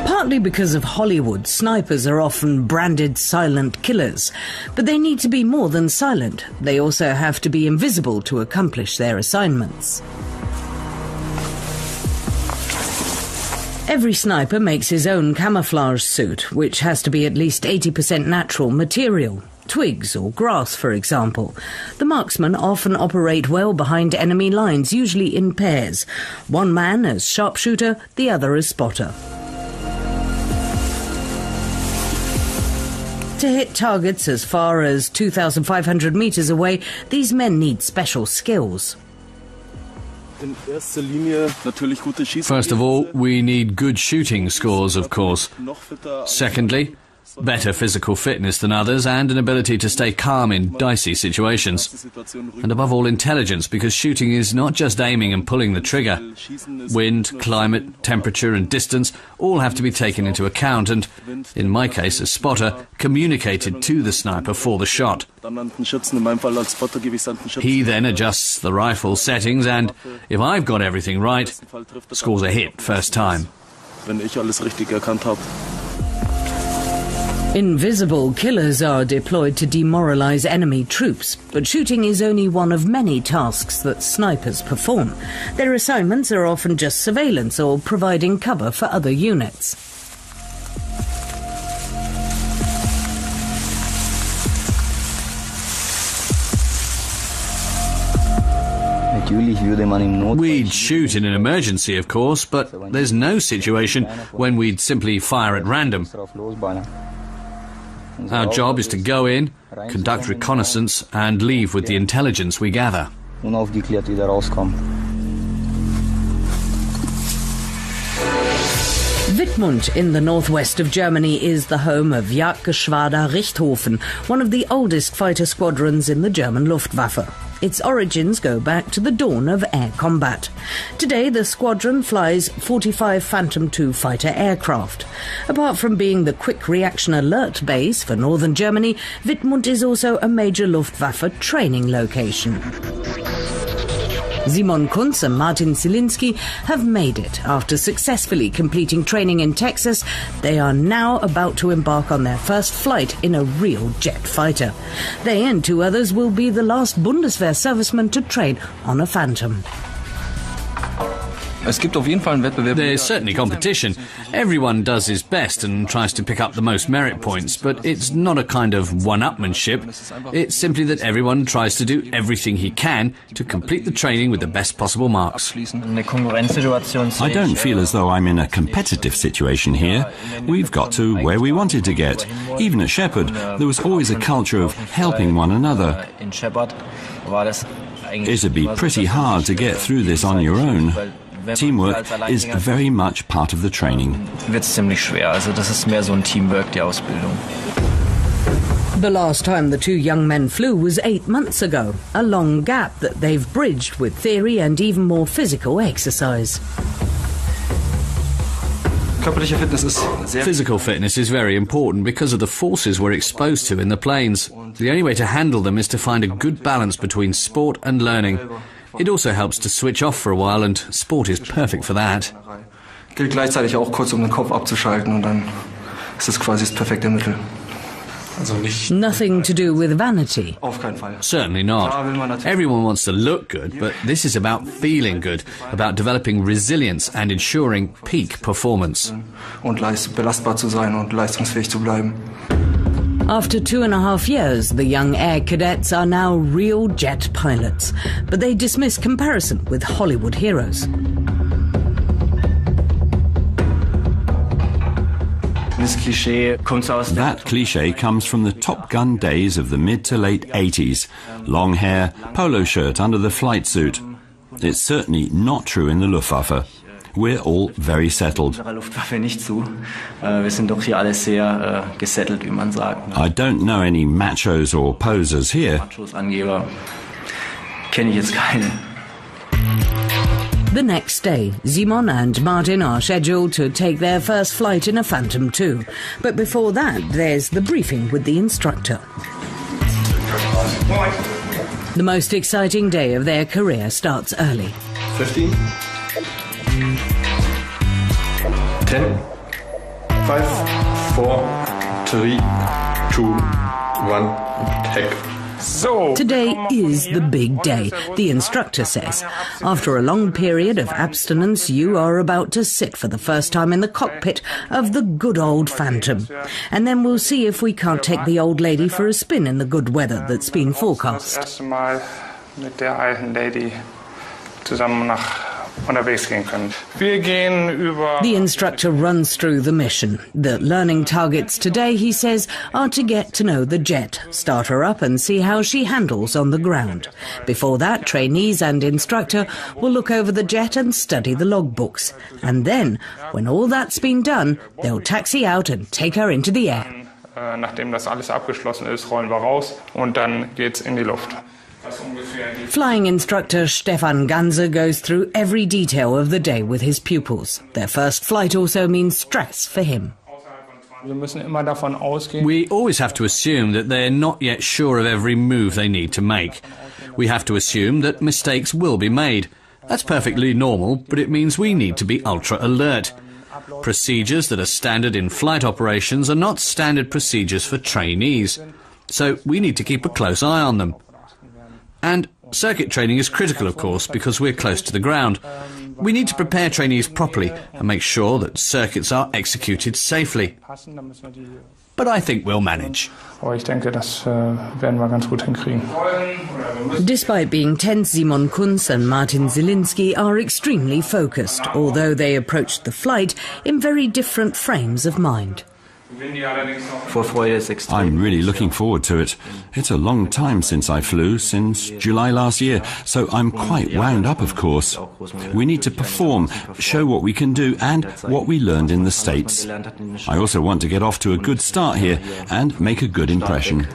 Partly because of Hollywood, snipers are often branded silent killers. But they need to be more than silent. They also have to be invisible to accomplish their assignments. Every sniper makes his own camouflage suit, which has to be at least 80% natural material. Twigs or grass, for example. The marksmen often operate well behind enemy lines, usually in pairs. One man as sharpshooter, the other as spotter. To hit targets as far as 2,500 meters away, these men need special skills. First of all, we need good shooting scores, of course. Secondly, better physical fitness than others and an ability to stay calm in dicey situations. And above all, intelligence, because shooting is not just aiming and pulling the trigger. Wind, climate, temperature and distance all have to be taken into account and, in my case as spotter, communicated to the sniper for the shot. He then adjusts the rifle settings and, if I've got everything right, scores a hit first time. Invisible killers are deployed to demoralize enemy troops, but shooting is only one of many tasks that snipers perform. Their assignments are often just surveillance or providing cover for other units. We'd shoot in an emergency, of course, but there's no situation when we'd simply fire at random. Our job is to go in, conduct reconnaissance, and leave with the intelligence we gather. Wittmund in the northwest of Germany is the home of Jagdgeschwader Richthofen, one of the oldest fighter squadrons in the German Luftwaffe. Its origins go back to the dawn of air combat. Today, the squadron flies 45 Phantom II fighter aircraft. Apart from being the quick reaction alert base for northern Germany, Wittmund is also a major Luftwaffe training location. Simon Kunz and Martin Zielinski have made it. After successfully completing training in Texas, they are now about to embark on their first flight in a real jet fighter. They and 2 others will be the last Bundeswehr servicemen to train on a Phantom. There's certainly competition. Everyone does his best and tries to pick up the most merit points, but it's not a kind of one-upmanship. It's simply that everyone tries to do everything he can to complete the training with the best possible marks. I don't feel as though I'm in a competitive situation here. We've got to where we wanted to get. Even at Shepherd, there was always a culture of helping one another. It'd be pretty hard to get through this on your own. Teamwork is very much part of the training. The last time the 2 young men flew was 8 months ago, a long gap that they've bridged with theory and even more physical exercise. Physical fitness is very important because of the forces we're exposed to in the planes. The only way to handle them is to find a good balance between sport and learning. It also helps to switch off for a while, and sport is perfect for that. Gilt gleichzeitig auch kurz, den Kopf abzuschalten, und dann ist es quasi das perfekte Mittel. Nothing to do with vanity. Certainly not. Everyone wants to look good, but this is about feeling good, about developing resilience and ensuring peak performance. After 2.5 years, the young air cadets are now real jet pilots, but they dismiss comparison with Hollywood heroes. That cliché comes from the Top Gun days of the mid to late 80s. Long hair, polo shirt under the flight suit. It's certainly not true in the Luftwaffe. We're all very settled. I don't know any machos or posers here. The next day, Simon and Martin are scheduled to take their first flight in a Phantom II. But before that, there's the briefing with the instructor. The most exciting day of their career starts early. 15. 10. 5, 4, 3, 2, 1, take. Today is the big day, the instructor says. After a long period of abstinence, you are about to sit for the first time in the cockpit of the good old Phantom. And then we'll see if we can't take the old lady for a spin in the good weather that's been forecast. The instructor runs through the mission. The learning targets today, he says, are to get to know the jet, start her up and see how she handles on the ground. Before that, trainees and instructor will look over the jet and study the logbooks. And then, when all that's been done, they'll taxi out and take her into the air. Nachdem das alles abgeschlossen ist, rollen wir raus und dann geht's in die Luft. Flying instructor Stefan Ganze goes through every detail of the day with his pupils. Their first flight also means stress for him. We always have to assume that they're not yet sure of every move they need to make. We have to assume that mistakes will be made. That's perfectly normal, but it means we need to be ultra alert. Procedures that are standard in flight operations are not standard procedures for trainees. So we need to keep a close eye on them. And circuit training is critical, of course, because we're close to the ground. We need to prepare trainees properly and make sure that circuits are executed safely. But I think we'll manage. Despite being tense, Simon Kunz and Martin Zielinski are extremely focused, although they approached the flight in very different frames of mind. I'm really looking forward to it. It's a long time since I flew, since July last year, so I'm quite wound up, of course. We need to perform, show what we can do and what we learned in the States. I also want to get off to a good start here and make a good impression.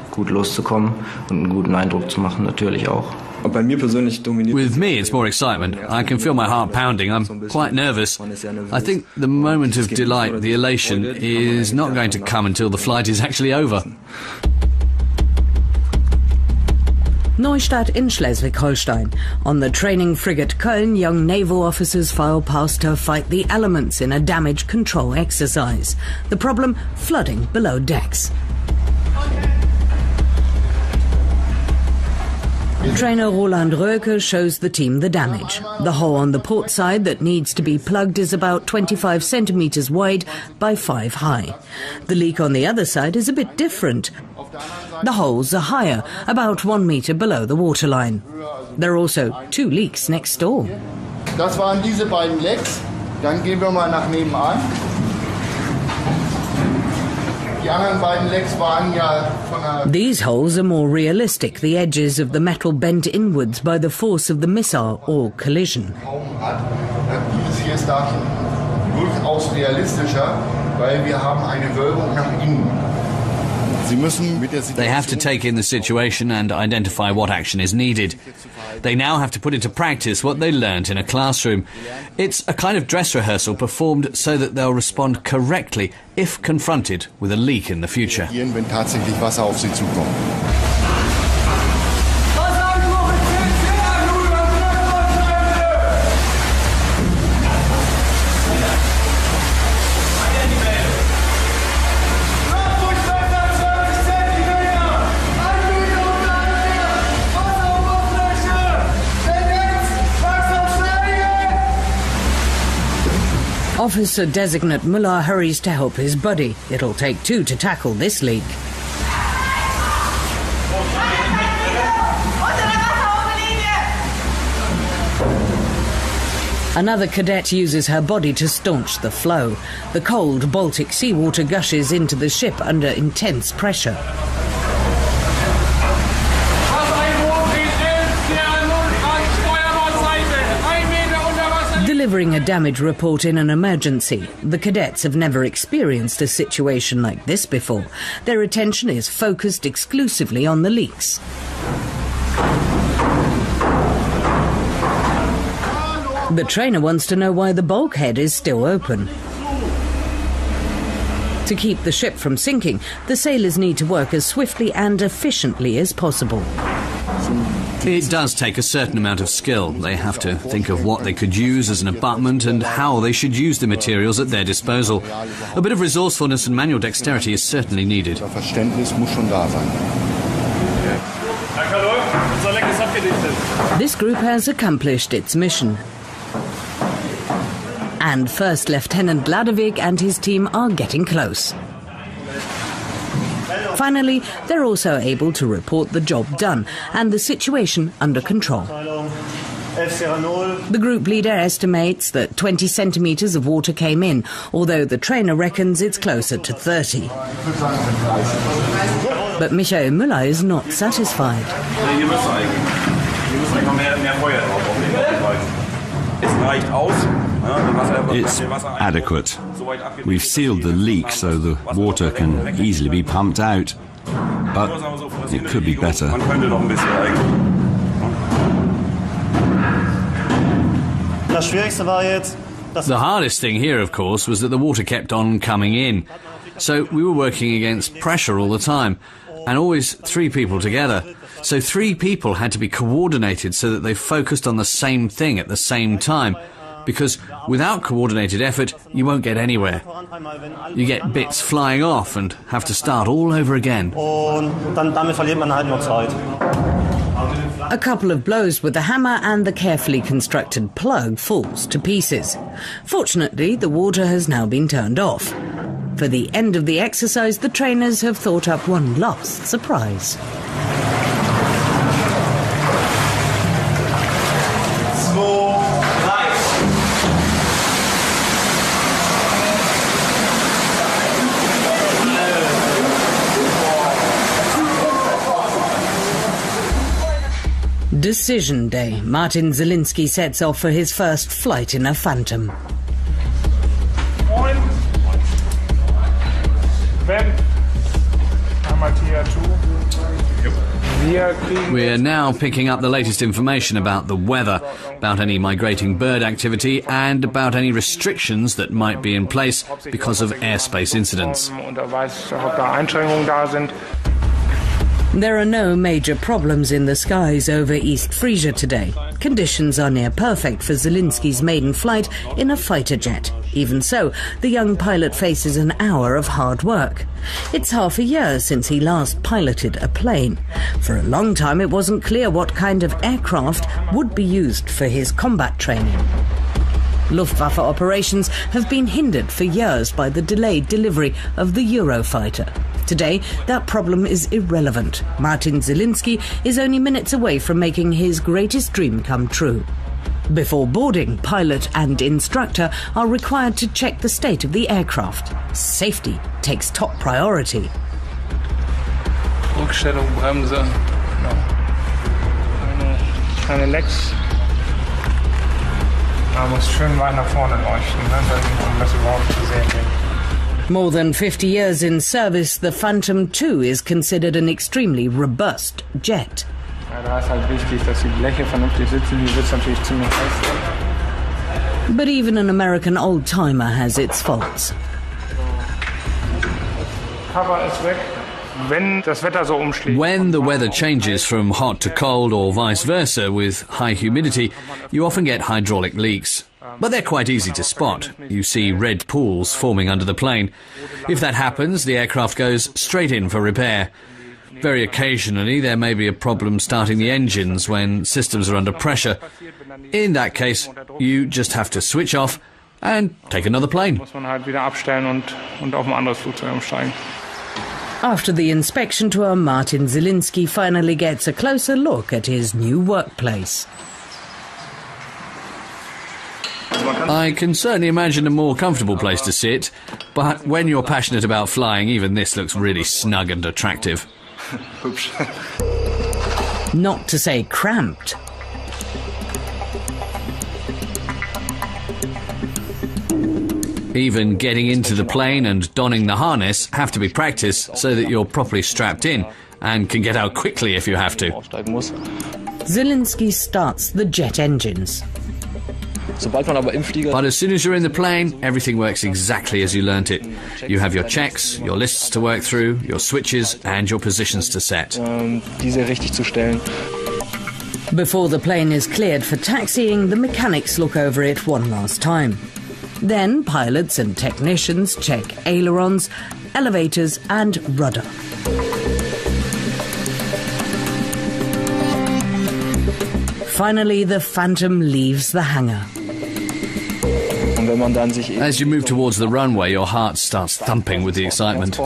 With me, it's more excitement. I can feel my heart pounding. I'm quite nervous. I think the moment of delight, the elation, is not going to come until the flight is actually over. Neustadt in Schleswig-Holstein. On the training frigate Köln, young naval officers file past to fight the elements in a damage control exercise. The problem? Flooding below decks. Trainer Roland Röke shows the team the damage. The hole on the port side that needs to be plugged is about 25 centimeters wide by 5 high. The leak on the other side is a bit different. The holes are higher, about 1 meter below the waterline. There are also 2 leaks next door. Das waren diese beiden Lecks. Dann gehen wir mal nach nebenan. These holes are more realistic, the edges of the metal bent inwards by the force of the missile or collision. Dieses hier ist da durchaus realistischer, weil wir haben eine Wölbung nach innen. They have to take in the situation and identify what action is needed. They now have to put into practice what they learnt in a classroom. It's a kind of dress rehearsal performed so that they'll respond correctly if confronted with a leak in the future. Wenn tatsächlich Wasser auf sie zukommt. Officer Designate Müller hurries to help his buddy. It'll take two to tackle this leak. Another cadet uses her body to staunch the flow. The cold Baltic seawater gushes into the ship under intense pressure. Delivering a damage report in an emergency, the cadets have never experienced a situation like this before. Their attention is focused exclusively on the leaks. The trainer wants to know why the bulkhead is still open. To keep the ship from sinking, the sailors need to work as swiftly and efficiently as possible. It does take a certain amount of skill. They have to think of what they could use as an abutment and how they should use the materials at their disposal. A bit of resourcefulness and manual dexterity is certainly needed. This group has accomplished its mission. And First Lieutenant Ladewig and his team are getting close. Finally, they're also able to report the job done and the situation under control. The group leader estimates that 20 centimetres of water came in, although the trainer reckons it's closer to 30. But Michael Müller is not satisfied. It's adequate. We've sealed the leak so the water can easily be pumped out. But it could be better. The hardest thing here, of course, was that the water kept on coming in. So we were working against pressure all the time, and always three people together. So three people had to be coordinated so that they focused on the same thing at the same time. Because without coordinated effort, you won't get anywhere. You get bits flying off and have to start all over again. A couple of blows with the hammer and the carefully constructed plug falls to pieces. Fortunately, the water has now been turned off. For the end of the exercise, the trainers have thought up one last surprise. Decision day. Martin Zielinski sets off for his first flight in a Phantom. We are now picking up the latest information about the weather, about any migrating bird activity, and about any restrictions that might be in place because of airspace incidents. There are no major problems in the skies over East Frisia today. Conditions are near perfect for Zielinski's maiden flight in a fighter jet. Even so, the young pilot faces an hour of hard work. It's half a year since he last piloted a plane. For a long time it wasn't clear what kind of aircraft would be used for his combat training. Luftwaffe operations have been hindered for years by the delayed delivery of the Eurofighter. Today, that problem is irrelevant. Martin Zielinski is only minutes away from making his greatest dream come true. Before boarding, pilot and instructor are required to check the state of the aircraft. Safety takes top priority. Rückstellung, Bremse. Keine Lecks. Man muss schön weit nach vorne leuchten, um das überhaupt zu sehen. More than 50 years in service, the Phantom II is considered an extremely robust jet. Ja, da ist halt wichtig, dass die Bleche vernünftig sitzen. Hier wird es natürlich ziemlich heiß. But even an American old-timer has its faults. Cover ist weg. When the weather changes from hot to cold or vice versa with high humidity, you often get hydraulic leaks. But they're quite easy to spot. You see red pools forming under the plane. If that happens, the aircraft goes straight in for repair. Very occasionally, there may be a problem starting the engines when systems are under pressure. In that case, you just have to switch off and take another plane. Muss man halt wieder abstellen und auf ein anderes Flugzeug umsteigen. After the inspection tour, Martin Zielinski finally gets a closer look at his new workplace. I can certainly imagine a more comfortable place to sit, but when you're passionate about flying, even this looks really snug and attractive. Not to say cramped. Even getting into the plane and donning the harness have to be practiced so that you're properly strapped in and can get out quickly if you have to. Zielinski starts the jet engines. But as soon as you're in the plane, everything works exactly as you learnt it. You have your checks, your lists to work through, your switches and your positions to set. Before the plane is cleared for taxiing, the mechanics look over it one last time. Then pilots and technicians check ailerons, elevators and rudder. Finally, the Phantom leaves the hangar. As you move towards the runway, your heart starts thumping with the excitement.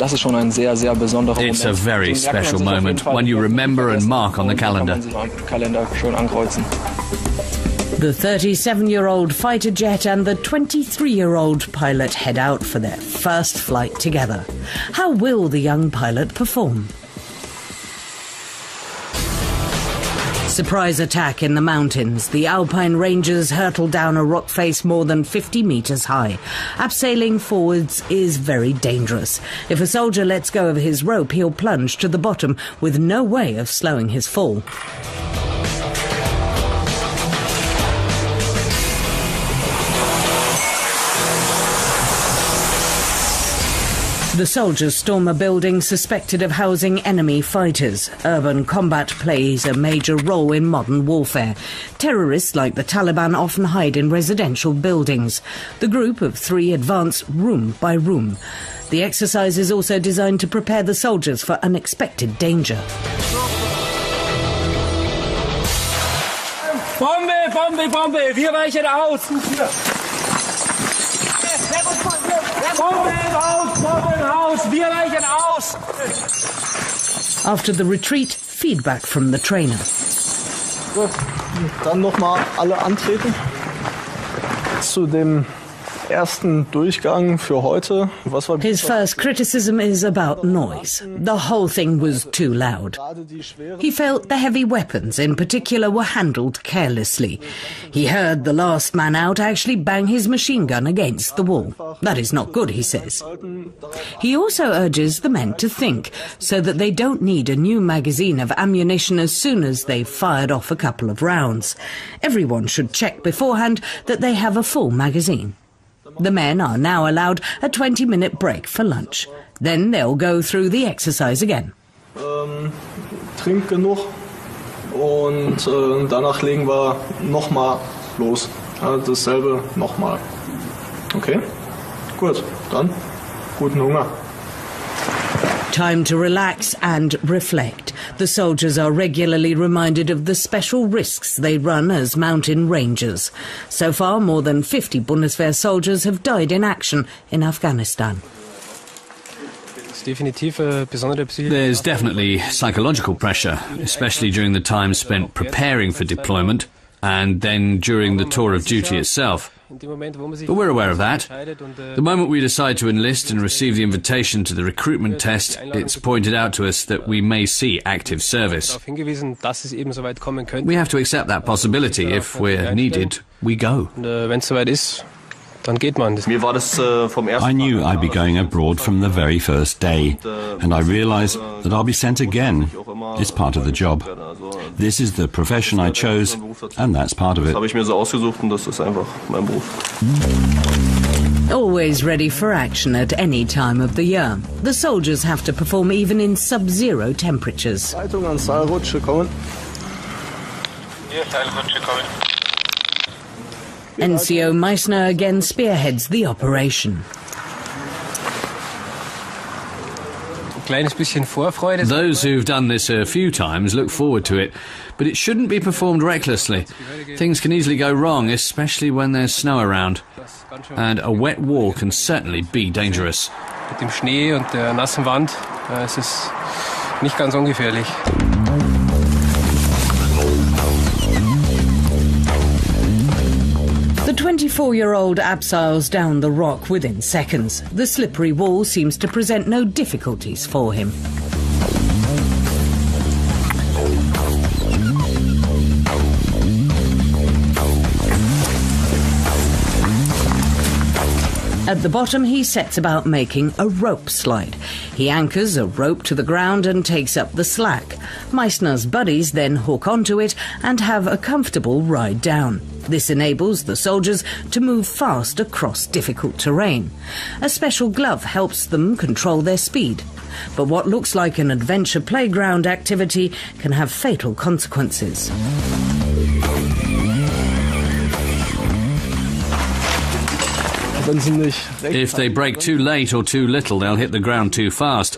It's a very special moment, one you remember and mark on the calendar. The 37-year-old fighter jet and the 23-year-old pilot head out for their first flight together. How will the young pilot perform? Surprise attack in the mountains. The Alpine Rangers hurtle down a rock face more than 50 meters high. Abseiling forwards is very dangerous. If a soldier lets go of his rope, he'll plunge to the bottom with no way of slowing his fall. The soldiers storm a building suspected of housing enemy fighters. Urban combat plays a major role in modern warfare. Terrorists like the Taliban often hide in residential buildings. The group of 3 advance room by room. The exercise is also designed to prepare the soldiers for unexpected danger. Bombe, Bombe, Bombe! Wir weichen aus! After the retreat, feedback from the trainer. Gut, dann nochmal alle antreten. Zu dem ersten Durchgang für heute. His first criticism is about noise. The whole thing was too loud. He felt the heavy weapons in particular were handled carelessly. He heard the last man out actually bang his machine gun against the wall. That is not good, he says. He also urges the men to think, so that they don't need a new magazine of ammunition as soon as they've fired off a couple of rounds. Everyone should check beforehand that they have a full magazine. The men are now allowed a 20-minute break for lunch. Then they'll go through the exercise again. Trink genug und danach legen wir nochmal los. Dasselbe nochmal. Okay? Gut, dann guten Hunger. Time to relax and reflect. The soldiers are regularly reminded of the special risks they run as mountain rangers. So far, more than 50 Bundeswehr soldiers have died in action in Afghanistan. There's definitely psychological pressure, especially during the time spent preparing for deployment and then during the tour of duty itself. But we're aware of that. The moment we decide to enlist and receive the invitation to the recruitment test, it's pointed out to us that we may see active service. We have to accept that possibility. If we're needed, we go. I knew I'd be going abroad from the very first day, and I realized that I'll be sent again. It's part of the job. This is the profession I chose, and that's part of it. Always ready for action at any time of the year. The soldiers have to perform even in sub-zero temperatures. NCO Meissner again spearheads the operation. Those who've done this a few times look forward to it, but it shouldn't be performed recklessly. Things can easily go wrong, especially when there's snow around. And a wet wall can certainly be dangerous. Mit dem Schnee und der nassen Wand ist es nicht ganz ungefährlich. The 24-year-old abseiles down the rock within seconds. The slippery wall seems to present no difficulties for him. At the bottom, he sets about making a rope slide. He anchors a rope to the ground and takes up the slack. Meissner's buddies then hook onto it and have a comfortable ride down. This enables the soldiers to move fast across difficult terrain. A special glove helps them control their speed. But what looks like an adventure playground activity can have fatal consequences. If they brake too late or too little, they'll hit the ground too fast.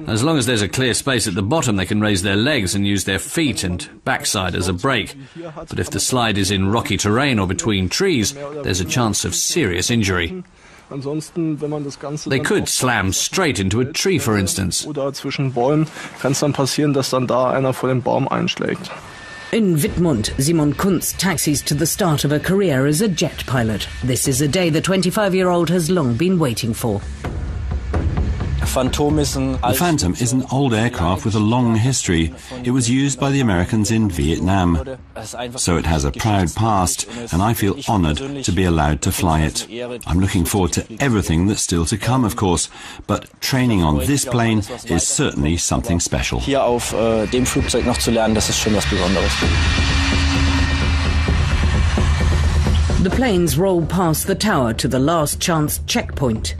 As long as there's a clear space at the bottom, they can raise their legs and use their feet and backside as a brake. But if the slide is in rocky terrain or between trees, there's a chance of serious injury. They could slam straight into a tree, for instance. In Wittmund, Simon Kunz taxis to the start of a career as a jet pilot. This is a day the 25-year-old has long been waiting for. The Phantom is an old aircraft with a long history. It was used by the Americans in Vietnam. So it has a proud past, and I feel honoured to be allowed to fly it. I'm looking forward to everything that's still to come, of course, but training on this plane is certainly something special. The planes roll past the tower to the last chance checkpoint.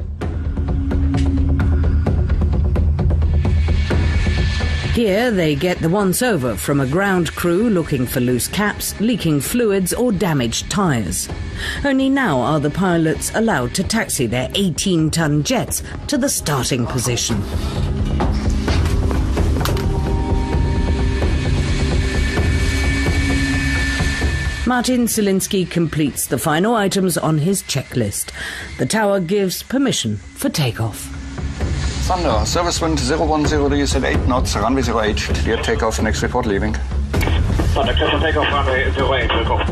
Here they get the once-over from a ground crew looking for loose caps, leaking fluids or damaged tyres. Only now are the pilots allowed to taxi their 18-ton jets to the starting position. Martin Zielinski completes the final items on his checklist. The tower gives permission for takeoff. Thunder, service wind 010 is at 8 knots, runway 08, clear takeoff, next report leaving. Thunder, clear for takeoff, runway 08, takeoff.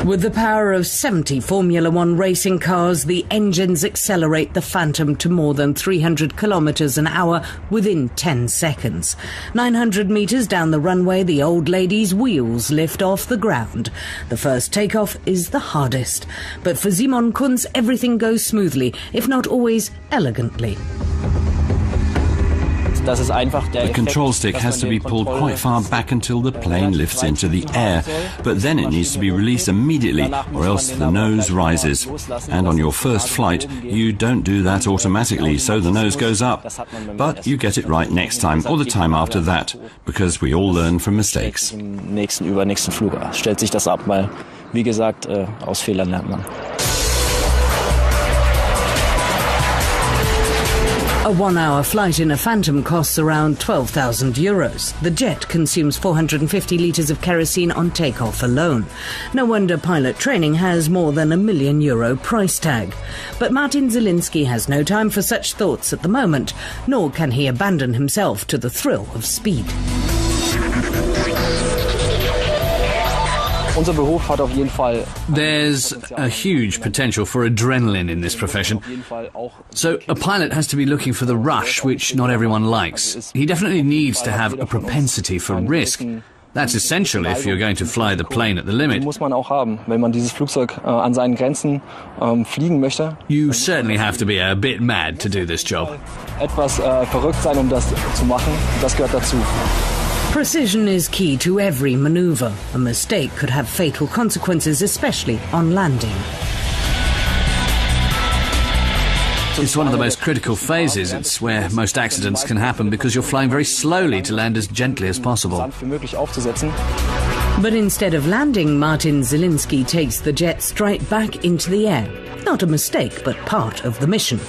With the power of 70 Formula One racing cars, the engines accelerate the Phantom to more than 300 kilometers an hour within 10 seconds. 900 meters down the runway, the old lady's wheels lift off the ground. The first takeoff is the hardest. But for Simon Kunz, everything goes smoothly, if not always elegantly. The control stick has to be pulled quite far back until the plane lifts into the air, but then it needs to be released immediately or else the nose rises. And on your first flight, you don't do that automatically, so the nose goes up. But you get it right next time, or the time after that, because we all learn from mistakes. Übernächsten Flug stellt sich das ab, weil, wie gesagt, aus Fehlern lernt man. A 1-hour flight in a Phantom costs around €12,000. The jet consumes 450 litres of kerosene on takeoff alone. No wonder pilot training has more than €1 million price tag. But Martin Zielinski has no time for such thoughts at the moment, nor can he abandon himself to the thrill of speed. There's a huge potential for adrenaline in this profession. So a pilot has to be looking for the rush, which not everyone likes. He definitely needs to have a propensity for risk. That's essential if you're going to fly the plane at the limit. You certainly have to be a bit mad to do this job. Precision is key to every maneuver. A mistake could have fatal consequences, especially on landing. It's one of the most critical phases. It's where most accidents can happen because you're flying very slowly to land as gently as possible. But instead of landing, Martin Zielinski takes the jet straight back into the air. Not a mistake, but part of the mission.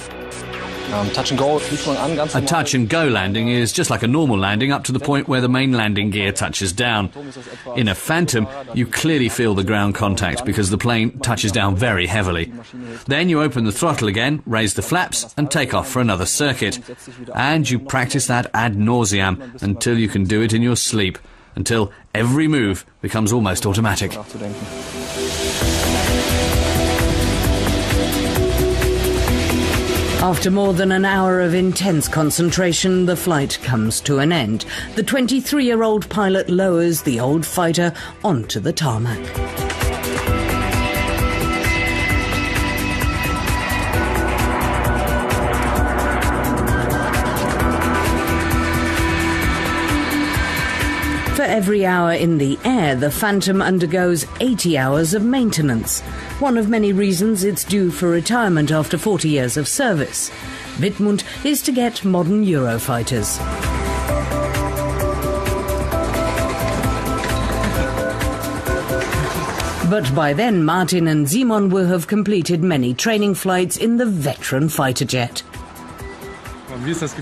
Touch and go fliegt man an, ganz A touch and go landing is just like a normal landing up to the point where the main landing gear touches down. In a Phantom, you clearly feel the ground contact because the plane touches down very heavily. Then you open the throttle again, raise the flaps and take off for another circuit. And you practice that ad nauseam until you can do it in your sleep, until every move becomes almost automatic. After more than an hour of intense concentration, the flight comes to an end. The 23-year-old pilot lowers the old fighter onto the tarmac. For every hour in the air, the Phantom undergoes 80 hours of maintenance. One of many reasons it's due for retirement after 40 years of service. Widmund is to get modern Eurofighters. But by then, Martin and Simon will have completed many training flights in the veteran fighter jet.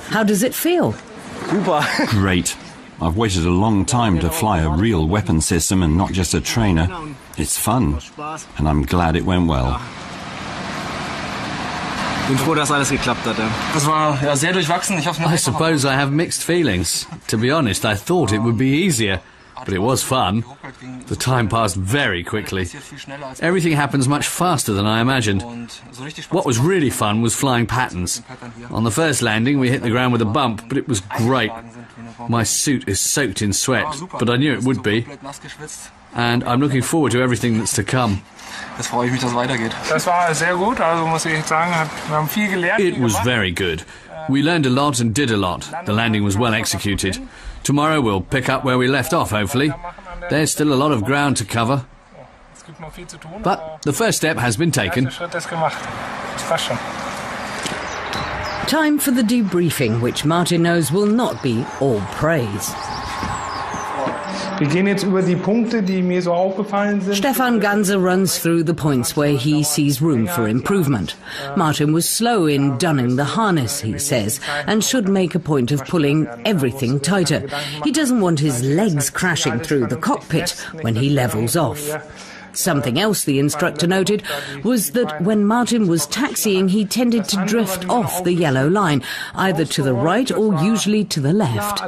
How does it feel? Great. I've waited a long time to fly a real weapon system and not just a trainer. It's fun, and I'm glad it went well. I suppose I have mixed feelings. To be honest, I thought it would be easier, but it was fun. The time passed very quickly. Everything happens much faster than I imagined. What was really fun was flying patterns. On the first landing, we hit the ground with a bump, but it was great. My suit is soaked in sweat, but I knew it would be. And I'm looking forward to everything that's to come. It was very good. We learned a lot and did a lot. The landing was well executed. Tomorrow we'll pick up where we left off, hopefully. There's still a lot of ground to cover. But the first step has been taken. Time for the debriefing, which Martin knows will not be all praise. Stefan Ganser runs through the points where he sees room for improvement. Martin was slow in donning the harness, he says, and should make a point of pulling everything tighter. He doesn't want his legs crashing through the cockpit when he levels off. Something else the instructor noted was that when Martin was taxiing, he tended to drift off the yellow line, either to the right or usually to the left.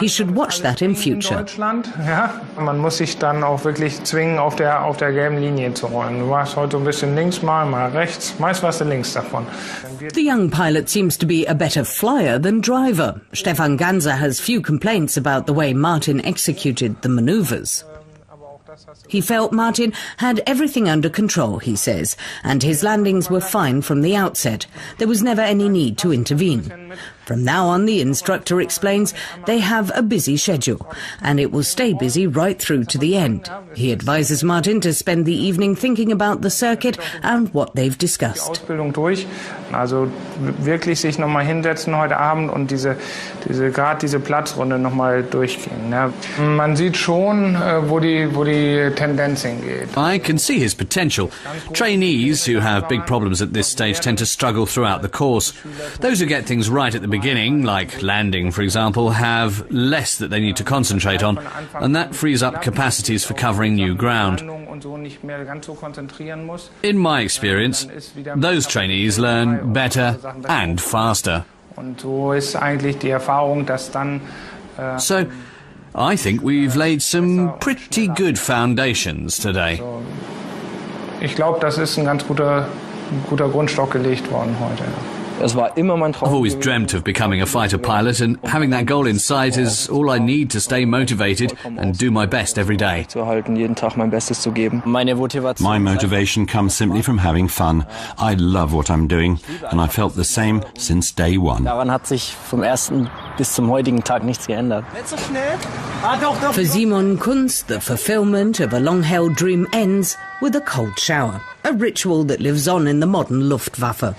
He should watch that in future. Man muss sich dann auch wirklich zwingen, auf der gelben Linie zu rollen. Du warst heute ein bisschen links, mal rechts. Meist warst du links davon. The young pilot seems to be a better flyer than driver. Stefan Ganser has few complaints about the way Martin executed the maneuvers. He felt Martin had everything under control, he says, and his landings were fine from the outset. There was never any need to intervene. From now on, the instructor explains, they have a busy schedule, and it will stay busy right through to the end. He advises Martin to spend the evening thinking about the circuit and what they've discussed. Also wirklich sich noch mal hinsetzen heute Abend und gerade diese Platzrunde noch mal durchgehen. Ja. Man sieht schon, wo die Tendenz hingeht. I can see his potential. Trainees who have big problems at this stage tend to struggle throughout the course. Those who get things right at the beginning, like landing for example, have less that they need to concentrate on, and that frees up capacities for covering new ground. In my experience, those trainees learn better and faster. So, I think we've laid some pretty good foundations today. Ich glaube, das ist ein ganz guter Grundstock gelegt worden heute. I've always dreamt of becoming a fighter pilot, and having that goal in sight is all I need to stay motivated and do my best every day. My motivation comes simply from having fun. I love what I'm doing, and I felt the same since day one. Daran hat sich vom ersten bis zum heutigen Tag nichts geändert. For Simon Kunz, the fulfillment of a long-held dream ends with a cold shower, a ritual that lives on in the modern Luftwaffe.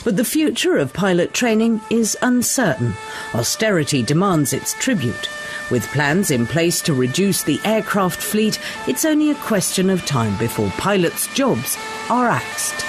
But the future of pilot training is uncertain. Austerity demands its tribute. With plans in place to reduce the aircraft fleet, it's only a question of time before pilots' jobs are axed.